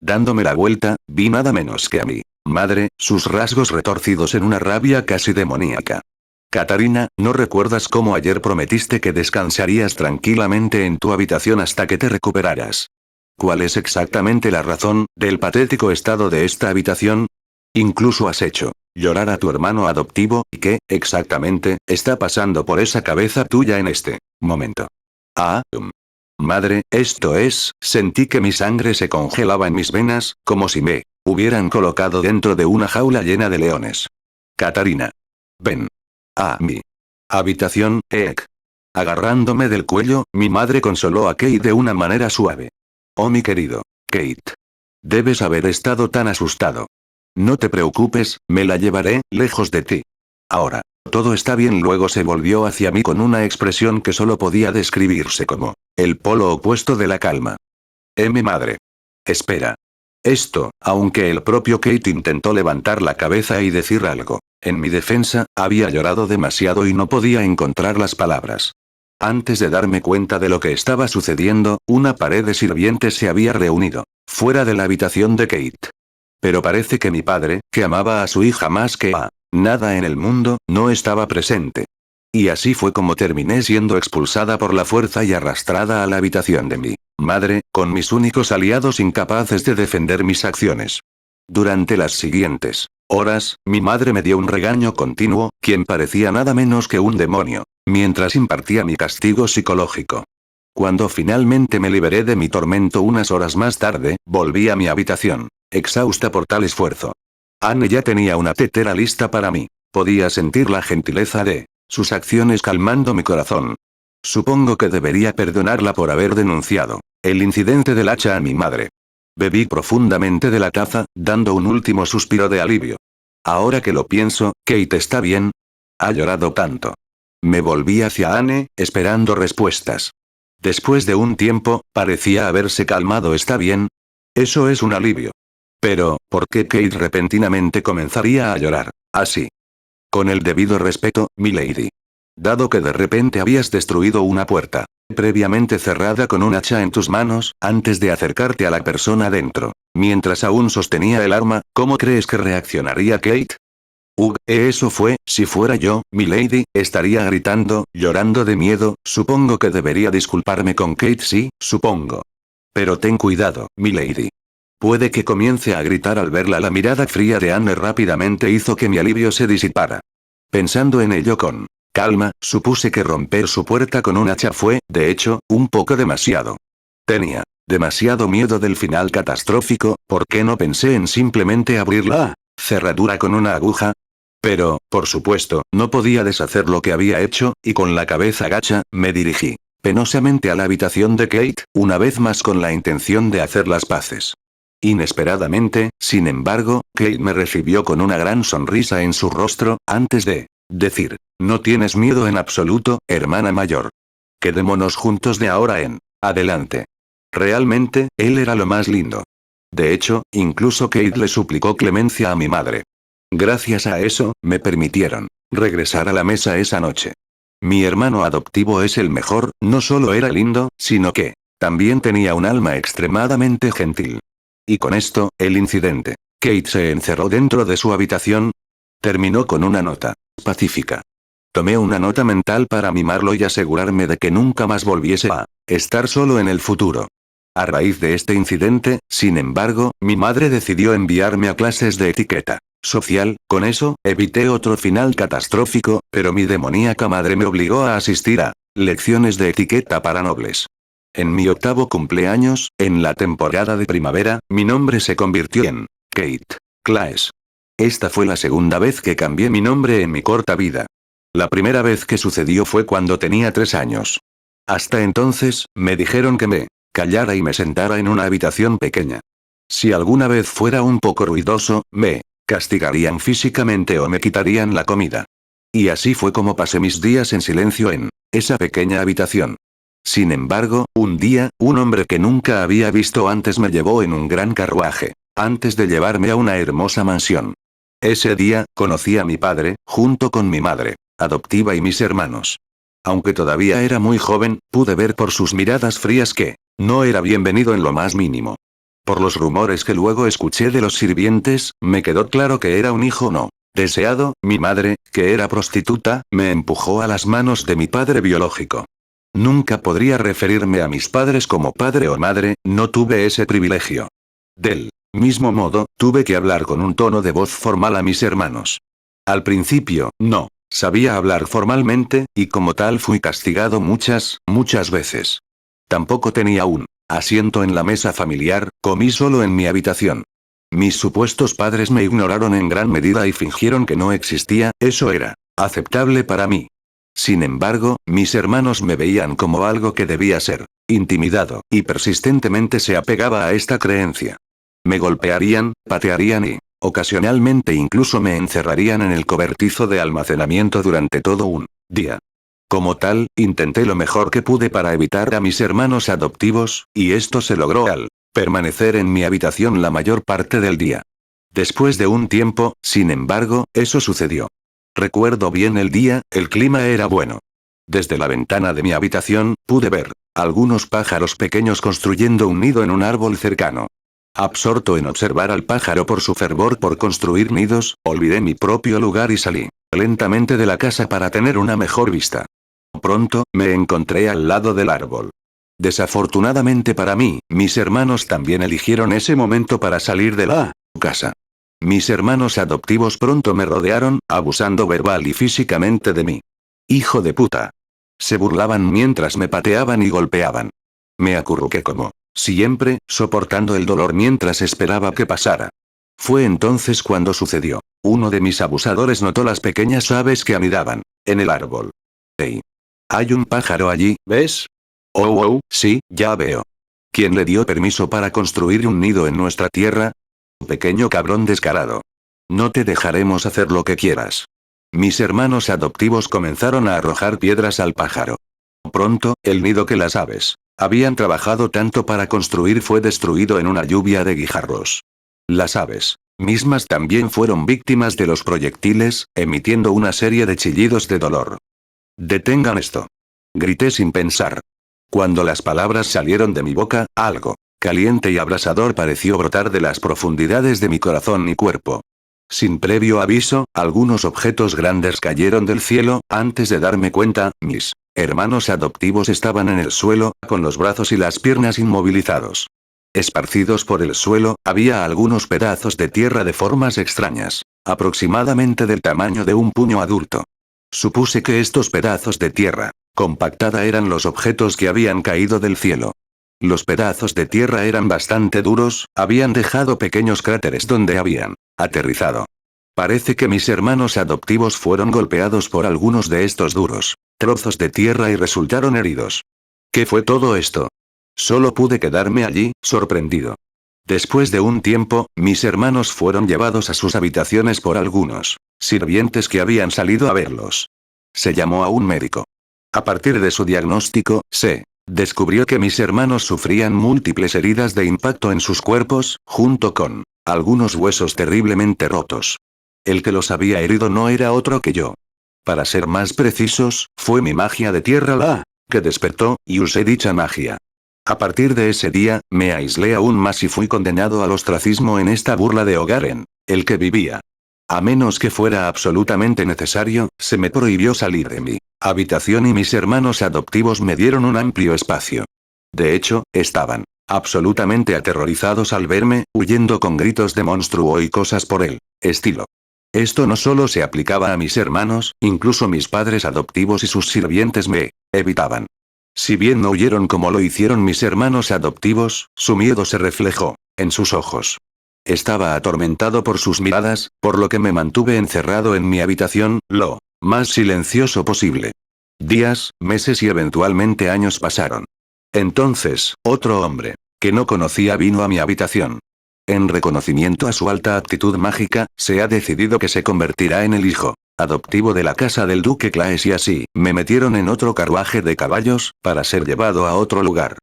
Dándome la vuelta, vi nada menos que a mi madre, sus rasgos retorcidos en una rabia casi demoníaca. Katarina, ¿no recuerdas cómo ayer prometiste que descansarías tranquilamente en tu habitación hasta que te recuperaras? ¿Cuál es exactamente la razón del patético estado de esta habitación? Incluso has hecho llorar a tu hermano adoptivo, ¿y qué, exactamente, está pasando por esa cabeza tuya en este momento? Madre, sentí que mi sangre se congelaba en mis venas, como si me hubieran colocado dentro de una jaula llena de leones. Katarina. Ven. A mi habitación, Agarrándome del cuello, mi madre consoló a Kate de una manera suave. Oh mi querido Kate. Debes haber estado tan asustado. No te preocupes, me la llevaré lejos de ti. Ahora, todo está bien. Luego se volvió hacia mí con una expresión que solo podía describirse como el polo opuesto de la calma. Mi madre. Espera. Esto, aunque el propio Kate intentó levantar la cabeza y decir algo, en mi defensa, había llorado demasiado y no podía encontrar las palabras. Antes de darme cuenta de lo que estaba sucediendo, una pared de sirvientes se había reunido fuera de la habitación de Kate. Pero parece que mi padre, que amaba a su hija más que a nada en el mundo, no estaba presente. Y así fue como terminé siendo expulsada por la fuerza y arrastrada a la habitación de mi madre, con mis únicos aliados incapaces de defender mis acciones. Durante las siguientes horas, mi madre me dio un regaño continuo, quien parecía nada menos que un demonio, mientras impartía mi castigo psicológico. Cuando finalmente me liberé de mi tormento unas horas más tarde, volví a mi habitación, exhausta por tal esfuerzo. Anne ya tenía una tetera lista para mí. Podía sentir la gentileza de sus acciones calmando mi corazón. Supongo que debería perdonarla por haber denunciado el incidente del hacha a mi madre. Bebí profundamente de la taza, dando un último suspiro de alivio. Ahora que lo pienso, Kate está bien. Ha llorado tanto. Me volví hacia Anne, esperando respuestas. Después de un tiempo, parecía haberse calmado. ¿Está bien? Eso es un alivio. Pero, ¿por qué Kate repentinamente comenzaría a llorar así? Con el debido respeto, milady. Dado que de repente habías destruido una puerta previamente cerrada con un hacha en tus manos, antes de acercarte a la persona dentro, mientras aún sostenía el arma, ¿cómo crees que reaccionaría Kate? Eso fue, si fuera yo, milady, estaría gritando, llorando de miedo. Supongo que debería disculparme con Kate, sí, supongo. Pero ten cuidado, milady. Puede que comience a gritar al verla. La mirada fría de Anne rápidamente hizo que mi alivio se disipara. Pensando en ello con calma, supuse que romper su puerta con un hacha fue, de hecho, un poco demasiado. Tenía demasiado miedo del final catastrófico. ¿Por qué no pensé en simplemente abrir la cerradura con una aguja? Pero, por supuesto, no podía deshacer lo que había hecho, y con la cabeza gacha, me dirigí penosamente a la habitación de Kate, una vez más con la intención de hacer las paces. Inesperadamente, sin embargo, Kate me recibió con una gran sonrisa en su rostro, antes de decir, no tienes miedo en absoluto, hermana mayor. Quedémonos juntos de ahora en adelante. Realmente, él era lo más lindo. De hecho, incluso Kate le suplicó clemencia a mi madre. Gracias a eso, me permitieron regresar a la mesa esa noche. Mi hermano adoptivo es el mejor. No solo era lindo, sino que también tenía un alma extremadamente gentil. Y con esto, el incidente. Kate se encerró dentro de su habitación. Terminó con una nota pacífica. Tomé una nota mental para mimarlo y asegurarme de que nunca más volviese a estar solo en el futuro. A raíz de este incidente, sin embargo, mi madre decidió enviarme a clases de etiqueta social. Con eso, evité otro final catastrófico, pero mi demoníaca madre me obligó a asistir a lecciones de etiqueta para nobles. En mi 8º cumpleaños, en la temporada de primavera, mi nombre se convirtió en Kate Claes. Esta fue la segunda vez que cambié mi nombre en mi corta vida. La primera vez que sucedió fue cuando tenía 3 años. Hasta entonces, me dijeron que me callara y me sentara en una habitación pequeña. Si alguna vez fuera un poco ruidoso, me castigarían físicamente o me quitarían la comida. Y así fue como pasé mis días en silencio en esa pequeña habitación. Sin embargo, un día, un hombre que nunca había visto antes me llevó en un gran carruaje, antes de llevarme a una hermosa mansión. Ese día, conocí a mi padre, junto con mi madre adoptiva y mis hermanos. Aunque todavía era muy joven, pude ver por sus miradas frías que no era bienvenido en lo más mínimo. Por los rumores que luego escuché de los sirvientes, me quedó claro que era un hijo no deseado. Mi madre, que era prostituta, me empujó a las manos de mi padre biológico. Nunca podría referirme a mis padres como padre o madre, no tuve ese privilegio. Del mismo modo, tuve que hablar con un tono de voz formal a mis hermanos. Al principio, no sabía hablar formalmente, y como tal fui castigado muchas veces. Tampoco tenía un asiento en la mesa familiar, comí solo en mi habitación. Mis supuestos padres me ignoraron en gran medida y fingieron que no existía. Eso era aceptable para mí. Sin embargo, mis hermanos me veían como algo que debía ser intimidado, y persistentemente se apegaba a esta creencia. Me golpearían, patearían y, ocasionalmente incluso me encerrarían en el cobertizo de almacenamiento durante todo un día. Como tal, intenté lo mejor que pude para evitar a mis hermanos adoptivos, y esto se logró al permanecer en mi habitación la mayor parte del día. Después de un tiempo, sin embargo, eso sucedió. Recuerdo bien el día, el clima era bueno. Desde la ventana de mi habitación, pude ver algunos pájaros pequeños construyendo un nido en un árbol cercano. Absorto en observar al pájaro por su fervor por construir nidos, olvidé mi propio lugar y salí lentamente de la casa para tener una mejor vista. Pronto, me encontré al lado del árbol. Desafortunadamente para mí, mis hermanos también eligieron ese momento para salir de la casa. Mis hermanos adoptivos pronto me rodearon, abusando verbal y físicamente de mí. ¡Hijo de puta! Se burlaban mientras me pateaban y golpeaban. Me acurruqué como siempre, soportando el dolor mientras esperaba que pasara. Fue entonces cuando sucedió. Uno de mis abusadores notó las pequeñas aves que anidaban en el árbol. ¡Ey! Hay un pájaro allí, ¿ves? Oh, sí, ya veo. ¿Quién le dio permiso para construir un nido en nuestra tierra? Pequeño cabrón descarado. No te dejaremos hacer lo que quieras. Mis hermanos adoptivos comenzaron a arrojar piedras al pájaro. Pronto, el nido que las aves habían trabajado tanto para construir fue destruido en una lluvia de guijarros. Las aves mismas también fueron víctimas de los proyectiles, emitiendo una serie de chillidos de dolor. «Detengan esto», grité sin pensar. Cuando las palabras salieron de mi boca, algo caliente y abrasador pareció brotar de las profundidades de mi corazón y cuerpo. Sin previo aviso, algunos objetos grandes cayeron del cielo. Antes de darme cuenta, mis hermanos adoptivos estaban en el suelo, con los brazos y las piernas inmovilizados. Esparcidos por el suelo, había algunos pedazos de tierra de formas extrañas, aproximadamente del tamaño de un puño adulto. Supuse que estos pedazos de tierra compactada eran los objetos que habían caído del cielo. Los pedazos de tierra eran bastante duros, habían dejado pequeños cráteres donde habían aterrizado. Parece que mis hermanos adoptivos fueron golpeados por algunos de estos duros trozos de tierra y resultaron heridos. ¿Qué fue todo esto? Solo pude quedarme allí, sorprendido. Después de un tiempo, mis hermanos fueron llevados a sus habitaciones por algunos sirvientes que habían salido a verlos. Se llamó a un médico. A partir de su diagnóstico, se descubrió que mis hermanos sufrían múltiples heridas de impacto en sus cuerpos, junto con algunos huesos terriblemente rotos. El que los había herido no era otro que yo. Para ser más precisos, fue mi magia de tierra la que despertó, y usé dicha magia. A partir de ese día, me aislé aún más y fui condenado al ostracismo en esta burla de hogar en el que vivía. A menos que fuera absolutamente necesario, se me prohibió salir de mi habitación y mis hermanos adoptivos me dieron un amplio espacio. De hecho, estaban absolutamente aterrorizados al verme, huyendo con gritos de monstruo y cosas por el estilo. Esto no solo se aplicaba a mis hermanos, incluso mis padres adoptivos y sus sirvientes me evitaban. Si bien no huyeron como lo hicieron mis hermanos adoptivos, su miedo se reflejó en sus ojos. Estaba atormentado por sus miradas, por lo que me mantuve encerrado en mi habitación, lo más silencioso posible. Días, meses y eventualmente años pasaron. Entonces, otro hombre, que no conocía, vino a mi habitación. En reconocimiento a su alta aptitud mágica, se ha decidido que se convertirá en el hijo adoptivo de la casa del duque Claes y así, me metieron en otro carruaje de caballos, para ser llevado a otro lugar.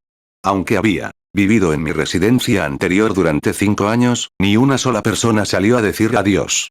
Aunque había vivido en mi residencia anterior durante 5 años, ni una sola persona salió a decir adiós.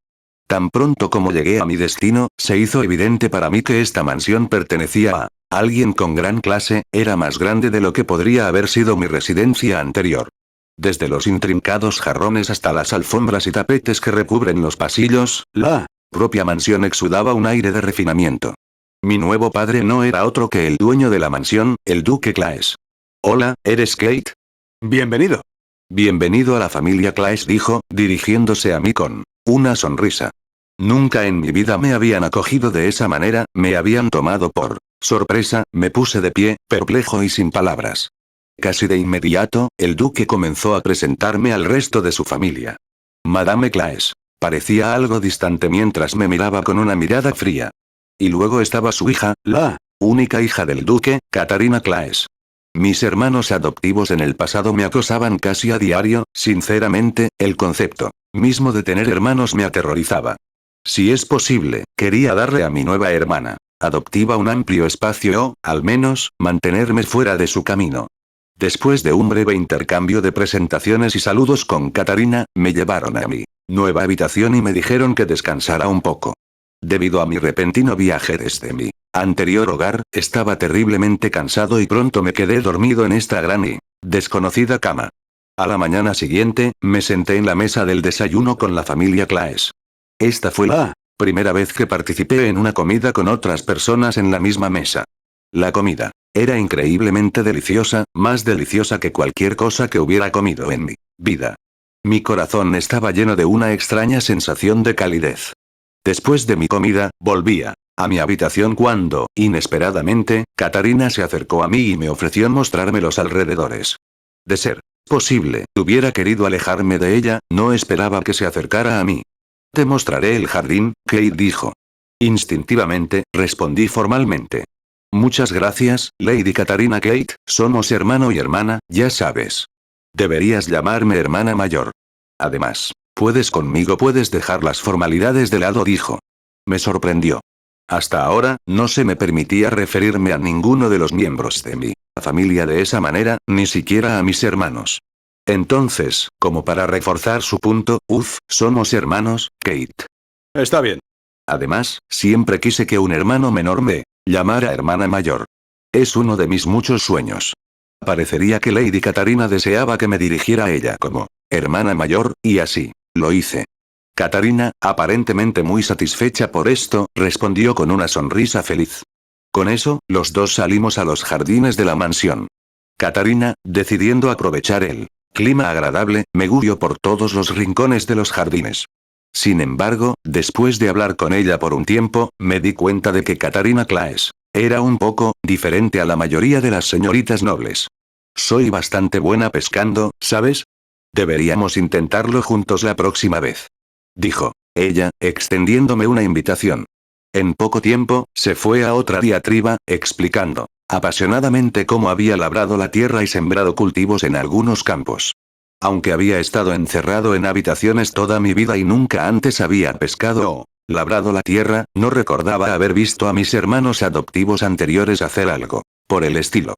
Tan pronto como llegué a mi destino, se hizo evidente para mí que esta mansión pertenecía a alguien con gran clase, era más grande de lo que podría haber sido mi residencia anterior. Desde los intrincados jarrones hasta las alfombras y tapetes que recubren los pasillos, la propia mansión exudaba un aire de refinamiento. Mi nuevo padre no era otro que el dueño de la mansión, el duque Claes. «Hola, ¿eres Kate?» «Bienvenido». «Bienvenido a la familia Claes», dijo, dirigiéndose a mí con una sonrisa. Nunca en mi vida me habían acogido de esa manera, me habían tomado por sorpresa, me puse de pie, perplejo y sin palabras. Casi de inmediato, el duque comenzó a presentarme al resto de su familia. Madame Claes. Parecía algo distante mientras me miraba con una mirada fría. Y luego estaba su hija, la única hija del duque, Katarina Claes. Mis hermanos adoptivos en el pasado me acosaban casi a diario, sinceramente, el concepto mismo de tener hermanos me aterrorizaba. Si es posible, quería darle a mi nueva hermana adoptiva un amplio espacio o, al menos, mantenerme fuera de su camino. Después de un breve intercambio de presentaciones y saludos con Katarina, me llevaron a mi nueva habitación y me dijeron que descansara un poco. Debido a mi repentino viaje desde mi anterior hogar, estaba terriblemente cansado y pronto me quedé dormido en esta gran y desconocida cama. A la mañana siguiente, me senté en la mesa del desayuno con la familia Claes. Esta fue la primera vez que participé en una comida con otras personas en la misma mesa. La comida era increíblemente deliciosa, más deliciosa que cualquier cosa que hubiera comido en mi vida. Mi corazón estaba lleno de una extraña sensación de calidez. Después de mi comida, volvía a mi habitación cuando, inesperadamente, Katarina se acercó a mí y me ofreció mostrarme los alrededores. De ser posible, hubiera querido alejarme de ella, no esperaba que se acercara a mí. Te mostraré el jardín, Kate dijo. Instintivamente, respondí formalmente. Muchas gracias, Lady Katarina Kate, somos hermano y hermana, ya sabes. Deberías llamarme hermana mayor. Además, puedes dejar las formalidades de lado, dijo. Me sorprendió. Hasta ahora, no se me permitía referirme a ninguno de los miembros de mi familia de esa manera, ni siquiera a mis hermanos. Entonces, como para reforzar su punto, somos hermanos, Kate. Está bien. Además, siempre quise que un hermano menor me llamara hermana mayor. Es uno de mis muchos sueños. Parecería que Lady Katarina deseaba que me dirigiera a ella como hermana mayor, y así lo hice. Katarina, aparentemente muy satisfecha por esto, respondió con una sonrisa feliz. Con eso, los dos salimos a los jardines de la mansión. Katarina, decidiendo aprovechar el clima agradable, me guió por todos los rincones de los jardines. Sin embargo, después de hablar con ella por un tiempo, me di cuenta de que Katarina Claes era un poco diferente a la mayoría de las señoritas nobles. Soy bastante buena pescando, ¿sabes? Deberíamos intentarlo juntos la próxima vez. Dijo ella, extendiéndome una invitación. En poco tiempo, se fue a otra diatriba, explicando apasionadamente cómo había labrado la tierra y sembrado cultivos en algunos campos. Aunque había estado encerrado en habitaciones toda mi vida y nunca antes había pescado o labrado la tierra, no recordaba haber visto a mis hermanos adoptivos anteriores hacer algo por el estilo.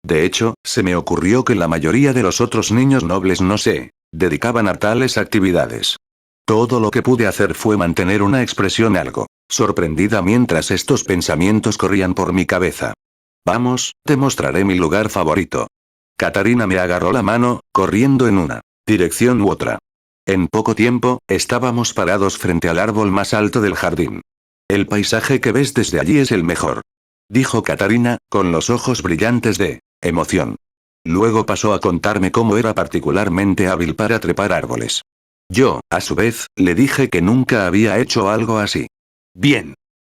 De hecho, se me ocurrió que la mayoría de los otros niños nobles no se dedicaban a tales actividades. Todo lo que pude hacer fue mantener una expresión algo sorprendida mientras estos pensamientos corrían por mi cabeza. Vamos, te mostraré mi lugar favorito. Katarina me agarró la mano, corriendo en una dirección u otra. En poco tiempo, estábamos parados frente al árbol más alto del jardín. El paisaje que ves desde allí es el mejor, dijo Katarina, con los ojos brillantes de emoción. Luego pasó a contarme cómo era particularmente hábil para trepar árboles. Yo, a su vez, le dije que nunca había hecho algo así. Bien.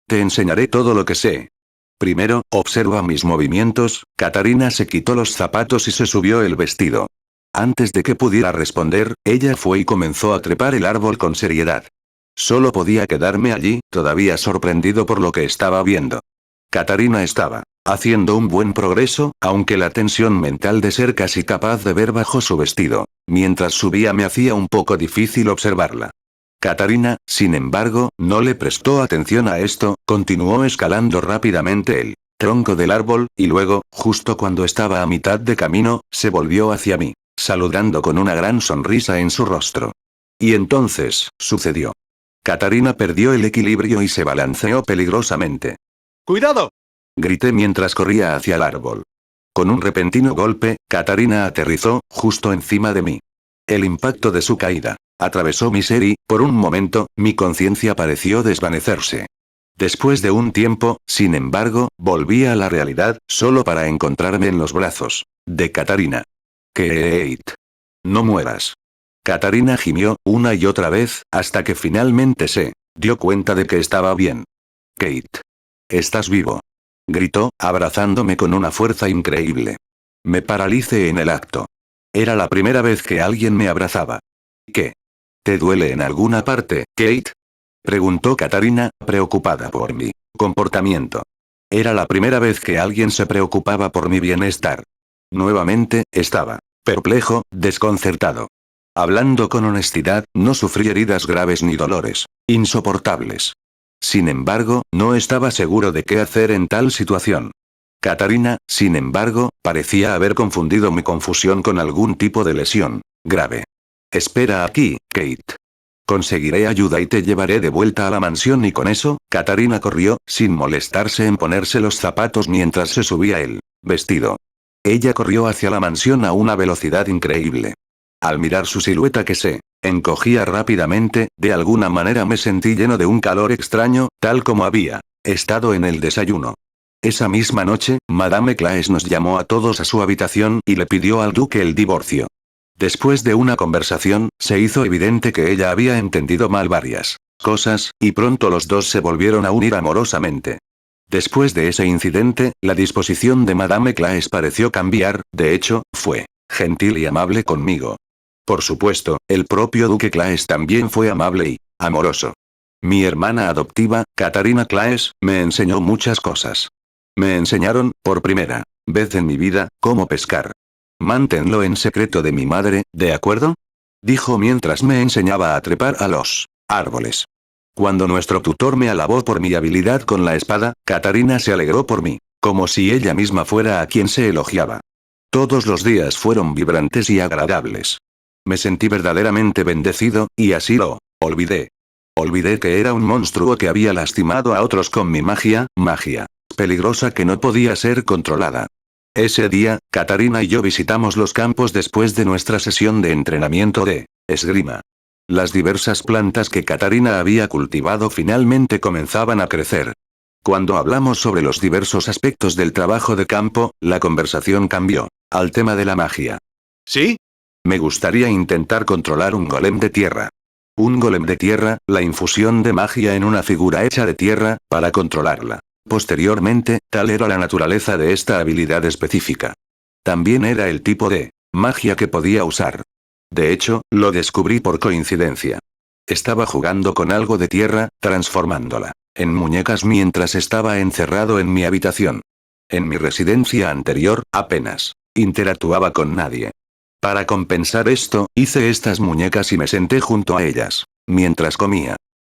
Te enseñaré todo lo que sé. Primero, observa mis movimientos. Katarina se quitó los zapatos y se subió el vestido. Antes de que pudiera responder, ella fue y comenzó a trepar el árbol con seriedad. Solo podía quedarme allí, todavía sorprendido por lo que estaba viendo. Katarina estaba haciendo un buen progreso, aunque la tensión mental de ser casi capaz de ver bajo su vestido, mientras subía me hacía un poco difícil observarla. Katarina, sin embargo, no le prestó atención a esto, continuó escalando rápidamente el tronco del árbol, y luego, justo cuando estaba a mitad de camino, se volvió hacia mí, saludando con una gran sonrisa en su rostro. Y entonces, sucedió. Katarina perdió el equilibrio y se balanceó peligrosamente. ¡Cuidado! Grité mientras corría hacia el árbol. Con un repentino golpe, Katarina aterrizó, justo encima de mí. El impacto de su caída atravesó mi ser y, por un momento, mi conciencia pareció desvanecerse. Después de un tiempo, sin embargo, volví a la realidad, solo para encontrarme en los brazos de Katarina. Kate. No mueras. Katarina gimió, una y otra vez, hasta que finalmente se dio cuenta de que estaba bien. Kate. Estás vivo. Gritó, abrazándome con una fuerza increíble. Me paralicé en el acto. Era la primera vez que alguien me abrazaba. ¿Qué? ¿Te duele en alguna parte, Kate? Preguntó Katarina, preocupada por mi comportamiento. Era la primera vez que alguien se preocupaba por mi bienestar. Nuevamente, estaba perplejo, desconcertado. Hablando con honestidad, no sufrí heridas graves ni dolores insoportables. Sin embargo, no estaba seguro de qué hacer en tal situación. Katarina, sin embargo, parecía haber confundido mi confusión con algún tipo de lesión grave. Espera aquí, Kate. Conseguiré ayuda y te llevaré de vuelta a la mansión, y con eso, Katarina corrió, sin molestarse en ponerse los zapatos mientras se subía el vestido. Ella corrió hacia la mansión a una velocidad increíble. Al mirar su silueta que se encogía rápidamente, de alguna manera me sentí lleno de un calor extraño, tal como había estado en el desayuno. Esa misma noche, Madame Claes nos llamó a todos a su habitación y le pidió al duque el divorcio. Después de una conversación, se hizo evidente que ella había entendido mal varias cosas, y pronto los dos se volvieron a unir amorosamente. Después de ese incidente, la disposición de Madame Claes pareció cambiar, de hecho, fue gentil y amable conmigo. Por supuesto, el propio Duque Claes también fue amable y amoroso. Mi hermana adoptiva, Katarina Claes, me enseñó muchas cosas. Me enseñaron, por primera vez en mi vida, cómo pescar. Manténlo en secreto de mi madre, ¿de acuerdo? Dijo mientras me enseñaba a trepar a los árboles. Cuando nuestro tutor me alabó por mi habilidad con la espada, Katarina se alegró por mí, como si ella misma fuera a quien se elogiaba. Todos los días fueron vibrantes y agradables. Me sentí verdaderamente bendecido, y así lo olvidé. Olvidé que era un monstruo que había lastimado a otros con mi magia peligrosa que no podía ser controlada. Ese día, Katarina y yo visitamos los campos después de nuestra sesión de entrenamiento de esgrima. Las diversas plantas que Katarina había cultivado finalmente comenzaban a crecer. Cuando hablamos sobre los diversos aspectos del trabajo de campo, la conversación cambió al tema de la magia. ¿Sí? Me gustaría intentar controlar un golem de tierra. Un golem de tierra, la infusión de magia en una figura hecha de tierra, para controlarla. Posteriormente, tal era la naturaleza de esta habilidad específica. También era el tipo de magia que podía usar. De hecho, lo descubrí por coincidencia. Estaba jugando con algo de tierra, transformándola en muñecas mientras estaba encerrado en mi habitación. En mi residencia anterior, apenas interactuaba con nadie. Para compensar esto, hice estas muñecas y me senté junto a ellas, mientras comía.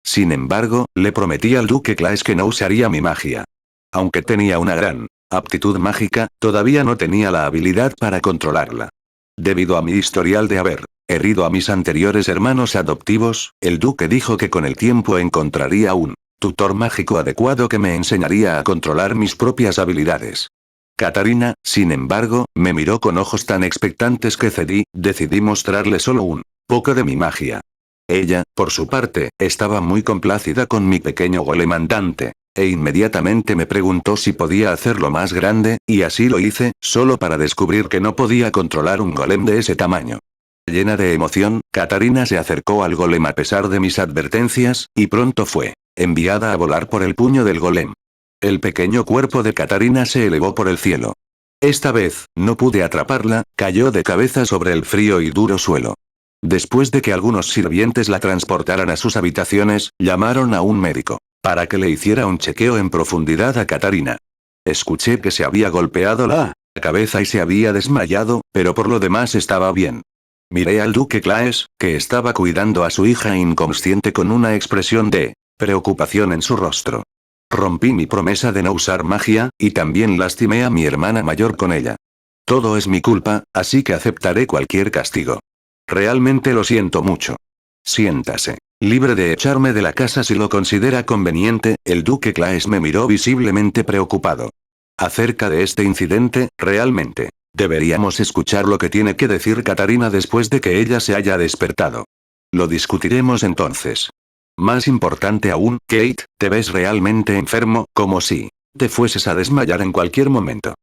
Sin embargo, le prometí al Duque Claes que no usaría mi magia. Aunque tenía una gran aptitud mágica, todavía no tenía la habilidad para controlarla. Debido a mi historial de haber herido a mis anteriores hermanos adoptivos, el Duque dijo que con el tiempo encontraría un tutor mágico adecuado que me enseñaría a controlar mis propias habilidades. Katarina, sin embargo, me miró con ojos tan expectantes que decidí mostrarle solo un poco de mi magia. Ella, por su parte, estaba muy complacida con mi pequeño golem andante, e inmediatamente me preguntó si podía hacerlo más grande, y así lo hice, solo para descubrir que no podía controlar un golem de ese tamaño. Llena de emoción, Katarina se acercó al golem a pesar de mis advertencias, y pronto fue enviada a volar por el puño del golem. El pequeño cuerpo de Katarina se elevó por el cielo. Esta vez, no pude atraparla, cayó de cabeza sobre el frío y duro suelo. Después de que algunos sirvientes la transportaran a sus habitaciones, llamaron a un médico, para que le hiciera un chequeo en profundidad a Katarina. Escuché que se había golpeado la cabeza y se había desmayado, pero por lo demás estaba bien. Miré al Duque Claes, que estaba cuidando a su hija inconsciente con una expresión de preocupación en su rostro. Rompí mi promesa de no usar magia, y también lastimé a mi hermana mayor con ella. Todo es mi culpa, así que aceptaré cualquier castigo. Realmente lo siento mucho. Siéntase libre de echarme de la casa si lo considera conveniente. El Duque Claes me miró visiblemente preocupado. Acerca de este incidente, realmente deberíamos escuchar lo que tiene que decir Katarina después de que ella se haya despertado. Lo discutiremos entonces. Más importante aún, Kate, te ves realmente enfermo, como si te fueses a desmayar en cualquier momento.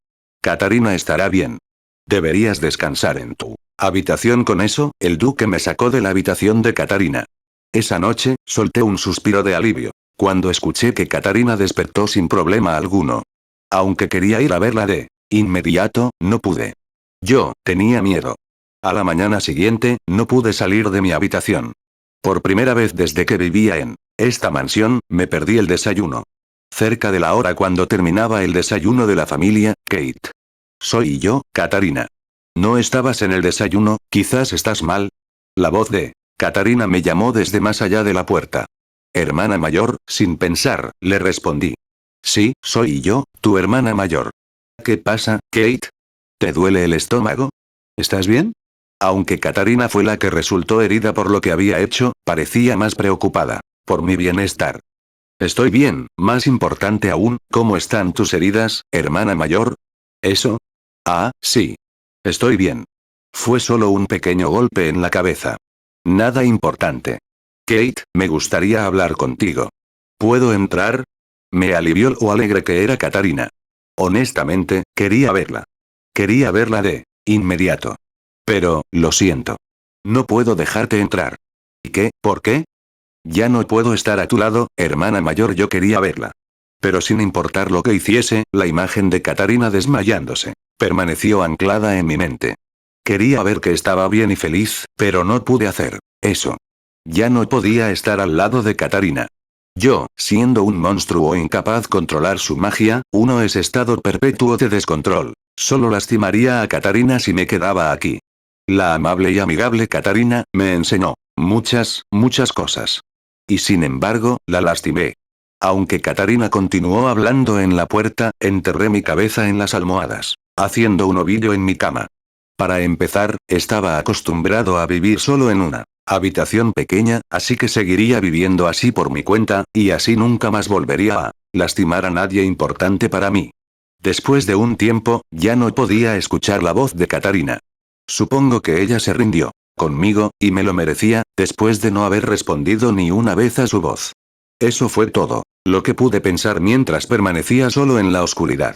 Katarina estará bien. Deberías descansar en tu habitación. Con eso, el Duque me sacó de la habitación de Katarina. Esa noche, solté un suspiro de alivio, cuando escuché que Katarina despertó sin problema alguno. Aunque quería ir a verla de inmediato, no pude. Yo tenía miedo. A la mañana siguiente, no pude salir de mi habitación. Por primera vez desde que vivía en esta mansión, me perdí el desayuno. Cerca de la hora cuando terminaba el desayuno de la familia, Kate. Soy yo, Katarina. ¿No estabas en el desayuno? Quizás estás mal. La voz de Katarina me llamó desde más allá de la puerta. Hermana mayor, sin pensar, le respondí. Sí, soy yo, tu hermana mayor. ¿Qué pasa, Kate? ¿Te duele el estómago? ¿Estás bien? Aunque Katarina fue la que resultó herida por lo que había hecho, parecía más preocupada por mi bienestar. Estoy bien, más importante aún, ¿cómo están tus heridas, hermana mayor? ¿Eso? Ah, sí. Estoy bien. Fue solo un pequeño golpe en la cabeza. Nada importante. Kate, me gustaría hablar contigo. ¿Puedo entrar? Me alivió lo alegre que era Katarina. Honestamente, quería verla. Quería verla de inmediato. Pero, lo siento. No puedo dejarte entrar. ¿Y qué? ¿Por qué? Ya no puedo estar a tu lado, hermana mayor, yo quería verla. Pero sin importar lo que hiciese, la imagen de Katarina desmayándose permaneció anclada en mi mente. Quería ver que estaba bien y feliz, pero no pude hacer eso. Ya no podía estar al lado de Katarina. Yo, siendo un monstruo incapaz de controlar su magia, uno es estado perpetuo de descontrol. Solo lastimaría a Katarina si me quedaba aquí. La amable y amigable Katarina me enseñó muchas cosas. Y sin embargo, la lastimé. Aunque Katarina continuó hablando en la puerta, enterré mi cabeza en las almohadas, haciendo un ovillo en mi cama. Para empezar, estaba acostumbrado a vivir solo en una habitación pequeña, así que seguiría viviendo así por mi cuenta, y así nunca más volvería a lastimar a nadie importante para mí. Después de un tiempo, ya no podía escuchar la voz de Katarina. Supongo que ella se rindió conmigo, y me lo merecía, después de no haber respondido ni una vez a su voz. Eso fue todo lo que pude pensar mientras permanecía solo en la oscuridad.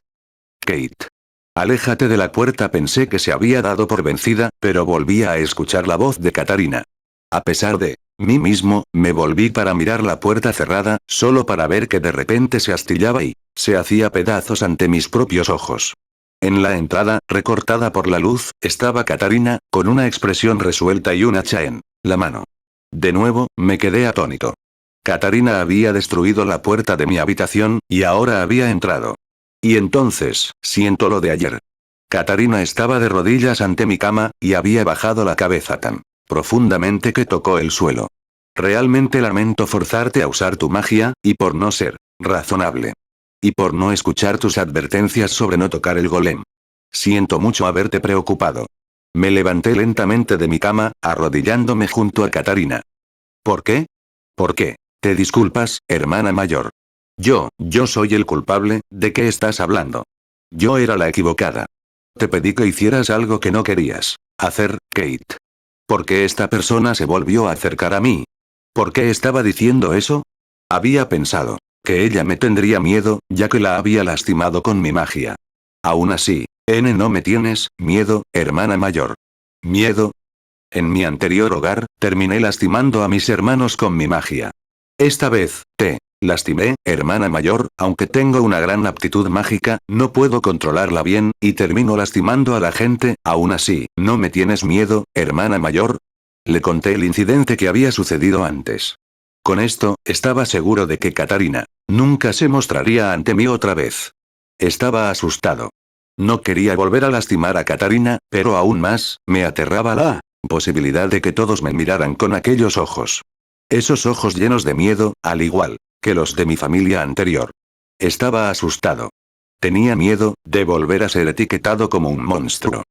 Kate. Aléjate de la puerta, pensé que se había dado por vencida, pero volví a escuchar la voz de Katarina. A pesar de mí mismo, me volví para mirar la puerta cerrada, solo para ver que de repente se astillaba y se hacía pedazos ante mis propios ojos. En la entrada, recortada por la luz, estaba Katarina, con una expresión resuelta y un hacha en la mano. De nuevo, me quedé atónito. Katarina había destruido la puerta de mi habitación, y ahora había entrado. Y entonces, siento lo de ayer. Katarina estaba de rodillas ante mi cama, y había bajado la cabeza tan profundamente que tocó el suelo. Realmente lamento forzarte a usar tu magia, y por no ser razonable. Y por no escuchar tus advertencias sobre no tocar el golem. Siento mucho haberte preocupado. Me levanté lentamente de mi cama, arrodillándome junto a Katarina. ¿Por qué? ¿Por qué? Te disculpas, hermana mayor. Yo soy el culpable, ¿de qué estás hablando? Yo era la equivocada. Te pedí que hicieras algo que no querías hacer, Kate. ¿Por qué esta persona se volvió a acercar a mí? ¿Por qué estaba diciendo eso? Había pensado que ella me tendría miedo, ya que la había lastimado con mi magia. Aún así, no me tienes miedo, hermana mayor. ¿Miedo? En mi anterior hogar, terminé lastimando a mis hermanos con mi magia. Esta vez, te lastimé, hermana mayor, aunque tengo una gran aptitud mágica, no puedo controlarla bien, y termino lastimando a la gente, aún así, ¿no me tienes miedo, hermana mayor? Le conté el incidente que había sucedido antes. Con esto, estaba seguro de que Katarina nunca se mostraría ante mí otra vez. Estaba asustado. No quería volver a lastimar a Katarina, pero aún más, me aterraba la posibilidad de que todos me miraran con aquellos ojos. Esos ojos llenos de miedo, al igual que los de mi familia anterior. Estaba asustado. Tenía miedo de volver a ser etiquetado como un monstruo.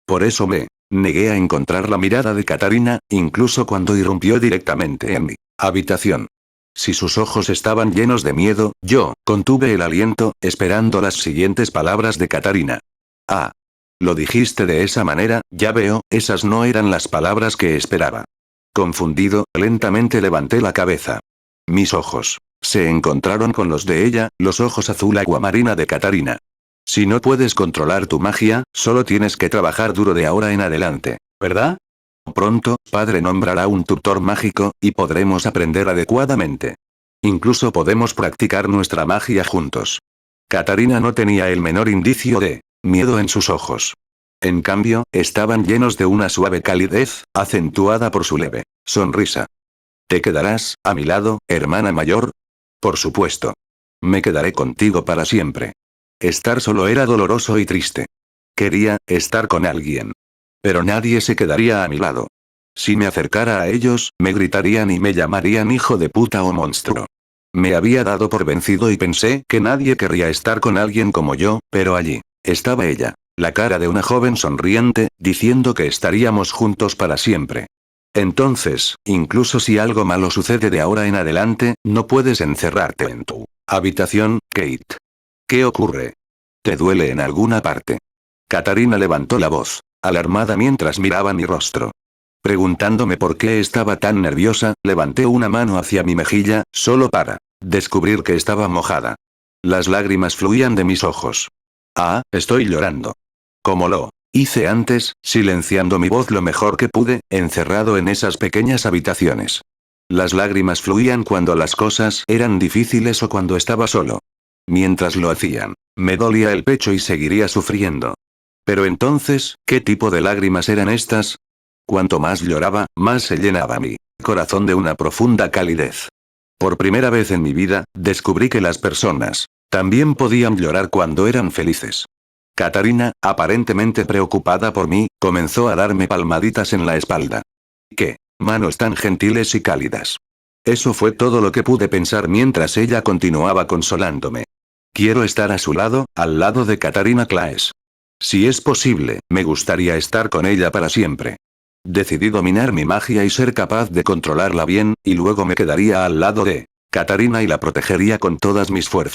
Por eso me negué a encontrar la mirada de Katarina, incluso cuando irrumpió directamente en mi habitación. Si sus ojos estaban llenos de miedo, yo contuve el aliento, esperando las siguientes palabras de Katarina. Ah. Lo dijiste de esa manera, ya veo, esas no eran las palabras que esperaba. Confundido, lentamente levanté la cabeza. Mis ojos se encontraron con los de ella, los ojos azul aguamarina de Katarina. Si no puedes controlar tu magia, solo tienes que trabajar duro de ahora en adelante, ¿verdad? Pronto, padre nombrará un tutor mágico, y podremos aprender adecuadamente. Incluso podemos practicar nuestra magia juntos. Katarina no tenía el menor indicio de miedo en sus ojos. En cambio, estaban llenos de una suave calidez, acentuada por su leve sonrisa. ¿Te quedarás a mi lado, hermana mayor? Por supuesto. Me quedaré contigo para siempre. Estar solo era doloroso y triste. Quería estar con alguien. Pero nadie se quedaría a mi lado. Si me acercara a ellos, me gritarían y me llamarían hijo de puta o monstruo. Me había dado por vencido y pensé que nadie querría estar con alguien como yo, pero allí estaba ella. La cara de una joven sonriente, diciendo que estaríamos juntos para siempre. Entonces, incluso si algo malo sucede de ahora en adelante, no puedes encerrarte en tu habitación, Kate. ¿Qué ocurre? ¿Te duele en alguna parte? Katarina levantó la voz, alarmada mientras miraba mi rostro. Preguntándome por qué estaba tan nerviosa, levanté una mano hacia mi mejilla, solo para descubrir que estaba mojada. Las lágrimas fluían de mis ojos. Ah, estoy llorando. ¿Cómo lo Hice antes, silenciando mi voz lo mejor que pude, encerrado en esas pequeñas habitaciones. Las lágrimas fluían cuando las cosas eran difíciles o cuando estaba solo. Mientras lo hacían, me dolía el pecho y seguiría sufriendo. Pero entonces, ¿qué tipo de lágrimas eran estas? Cuanto más lloraba, más se llenaba mi corazón de una profunda calidez. Por primera vez en mi vida, descubrí que las personas también podían llorar cuando eran felices. Katarina, aparentemente preocupada por mí, comenzó a darme palmaditas en la espalda. ¡Qué manos tan gentiles y cálidas! Eso fue todo lo que pude pensar mientras ella continuaba consolándome. Quiero estar a su lado, al lado de Katarina Claes. Si es posible, me gustaría estar con ella para siempre. Decidí dominar mi magia y ser capaz de controlarla bien, y luego me quedaría al lado de Katarina y la protegería con todas mis fuerzas.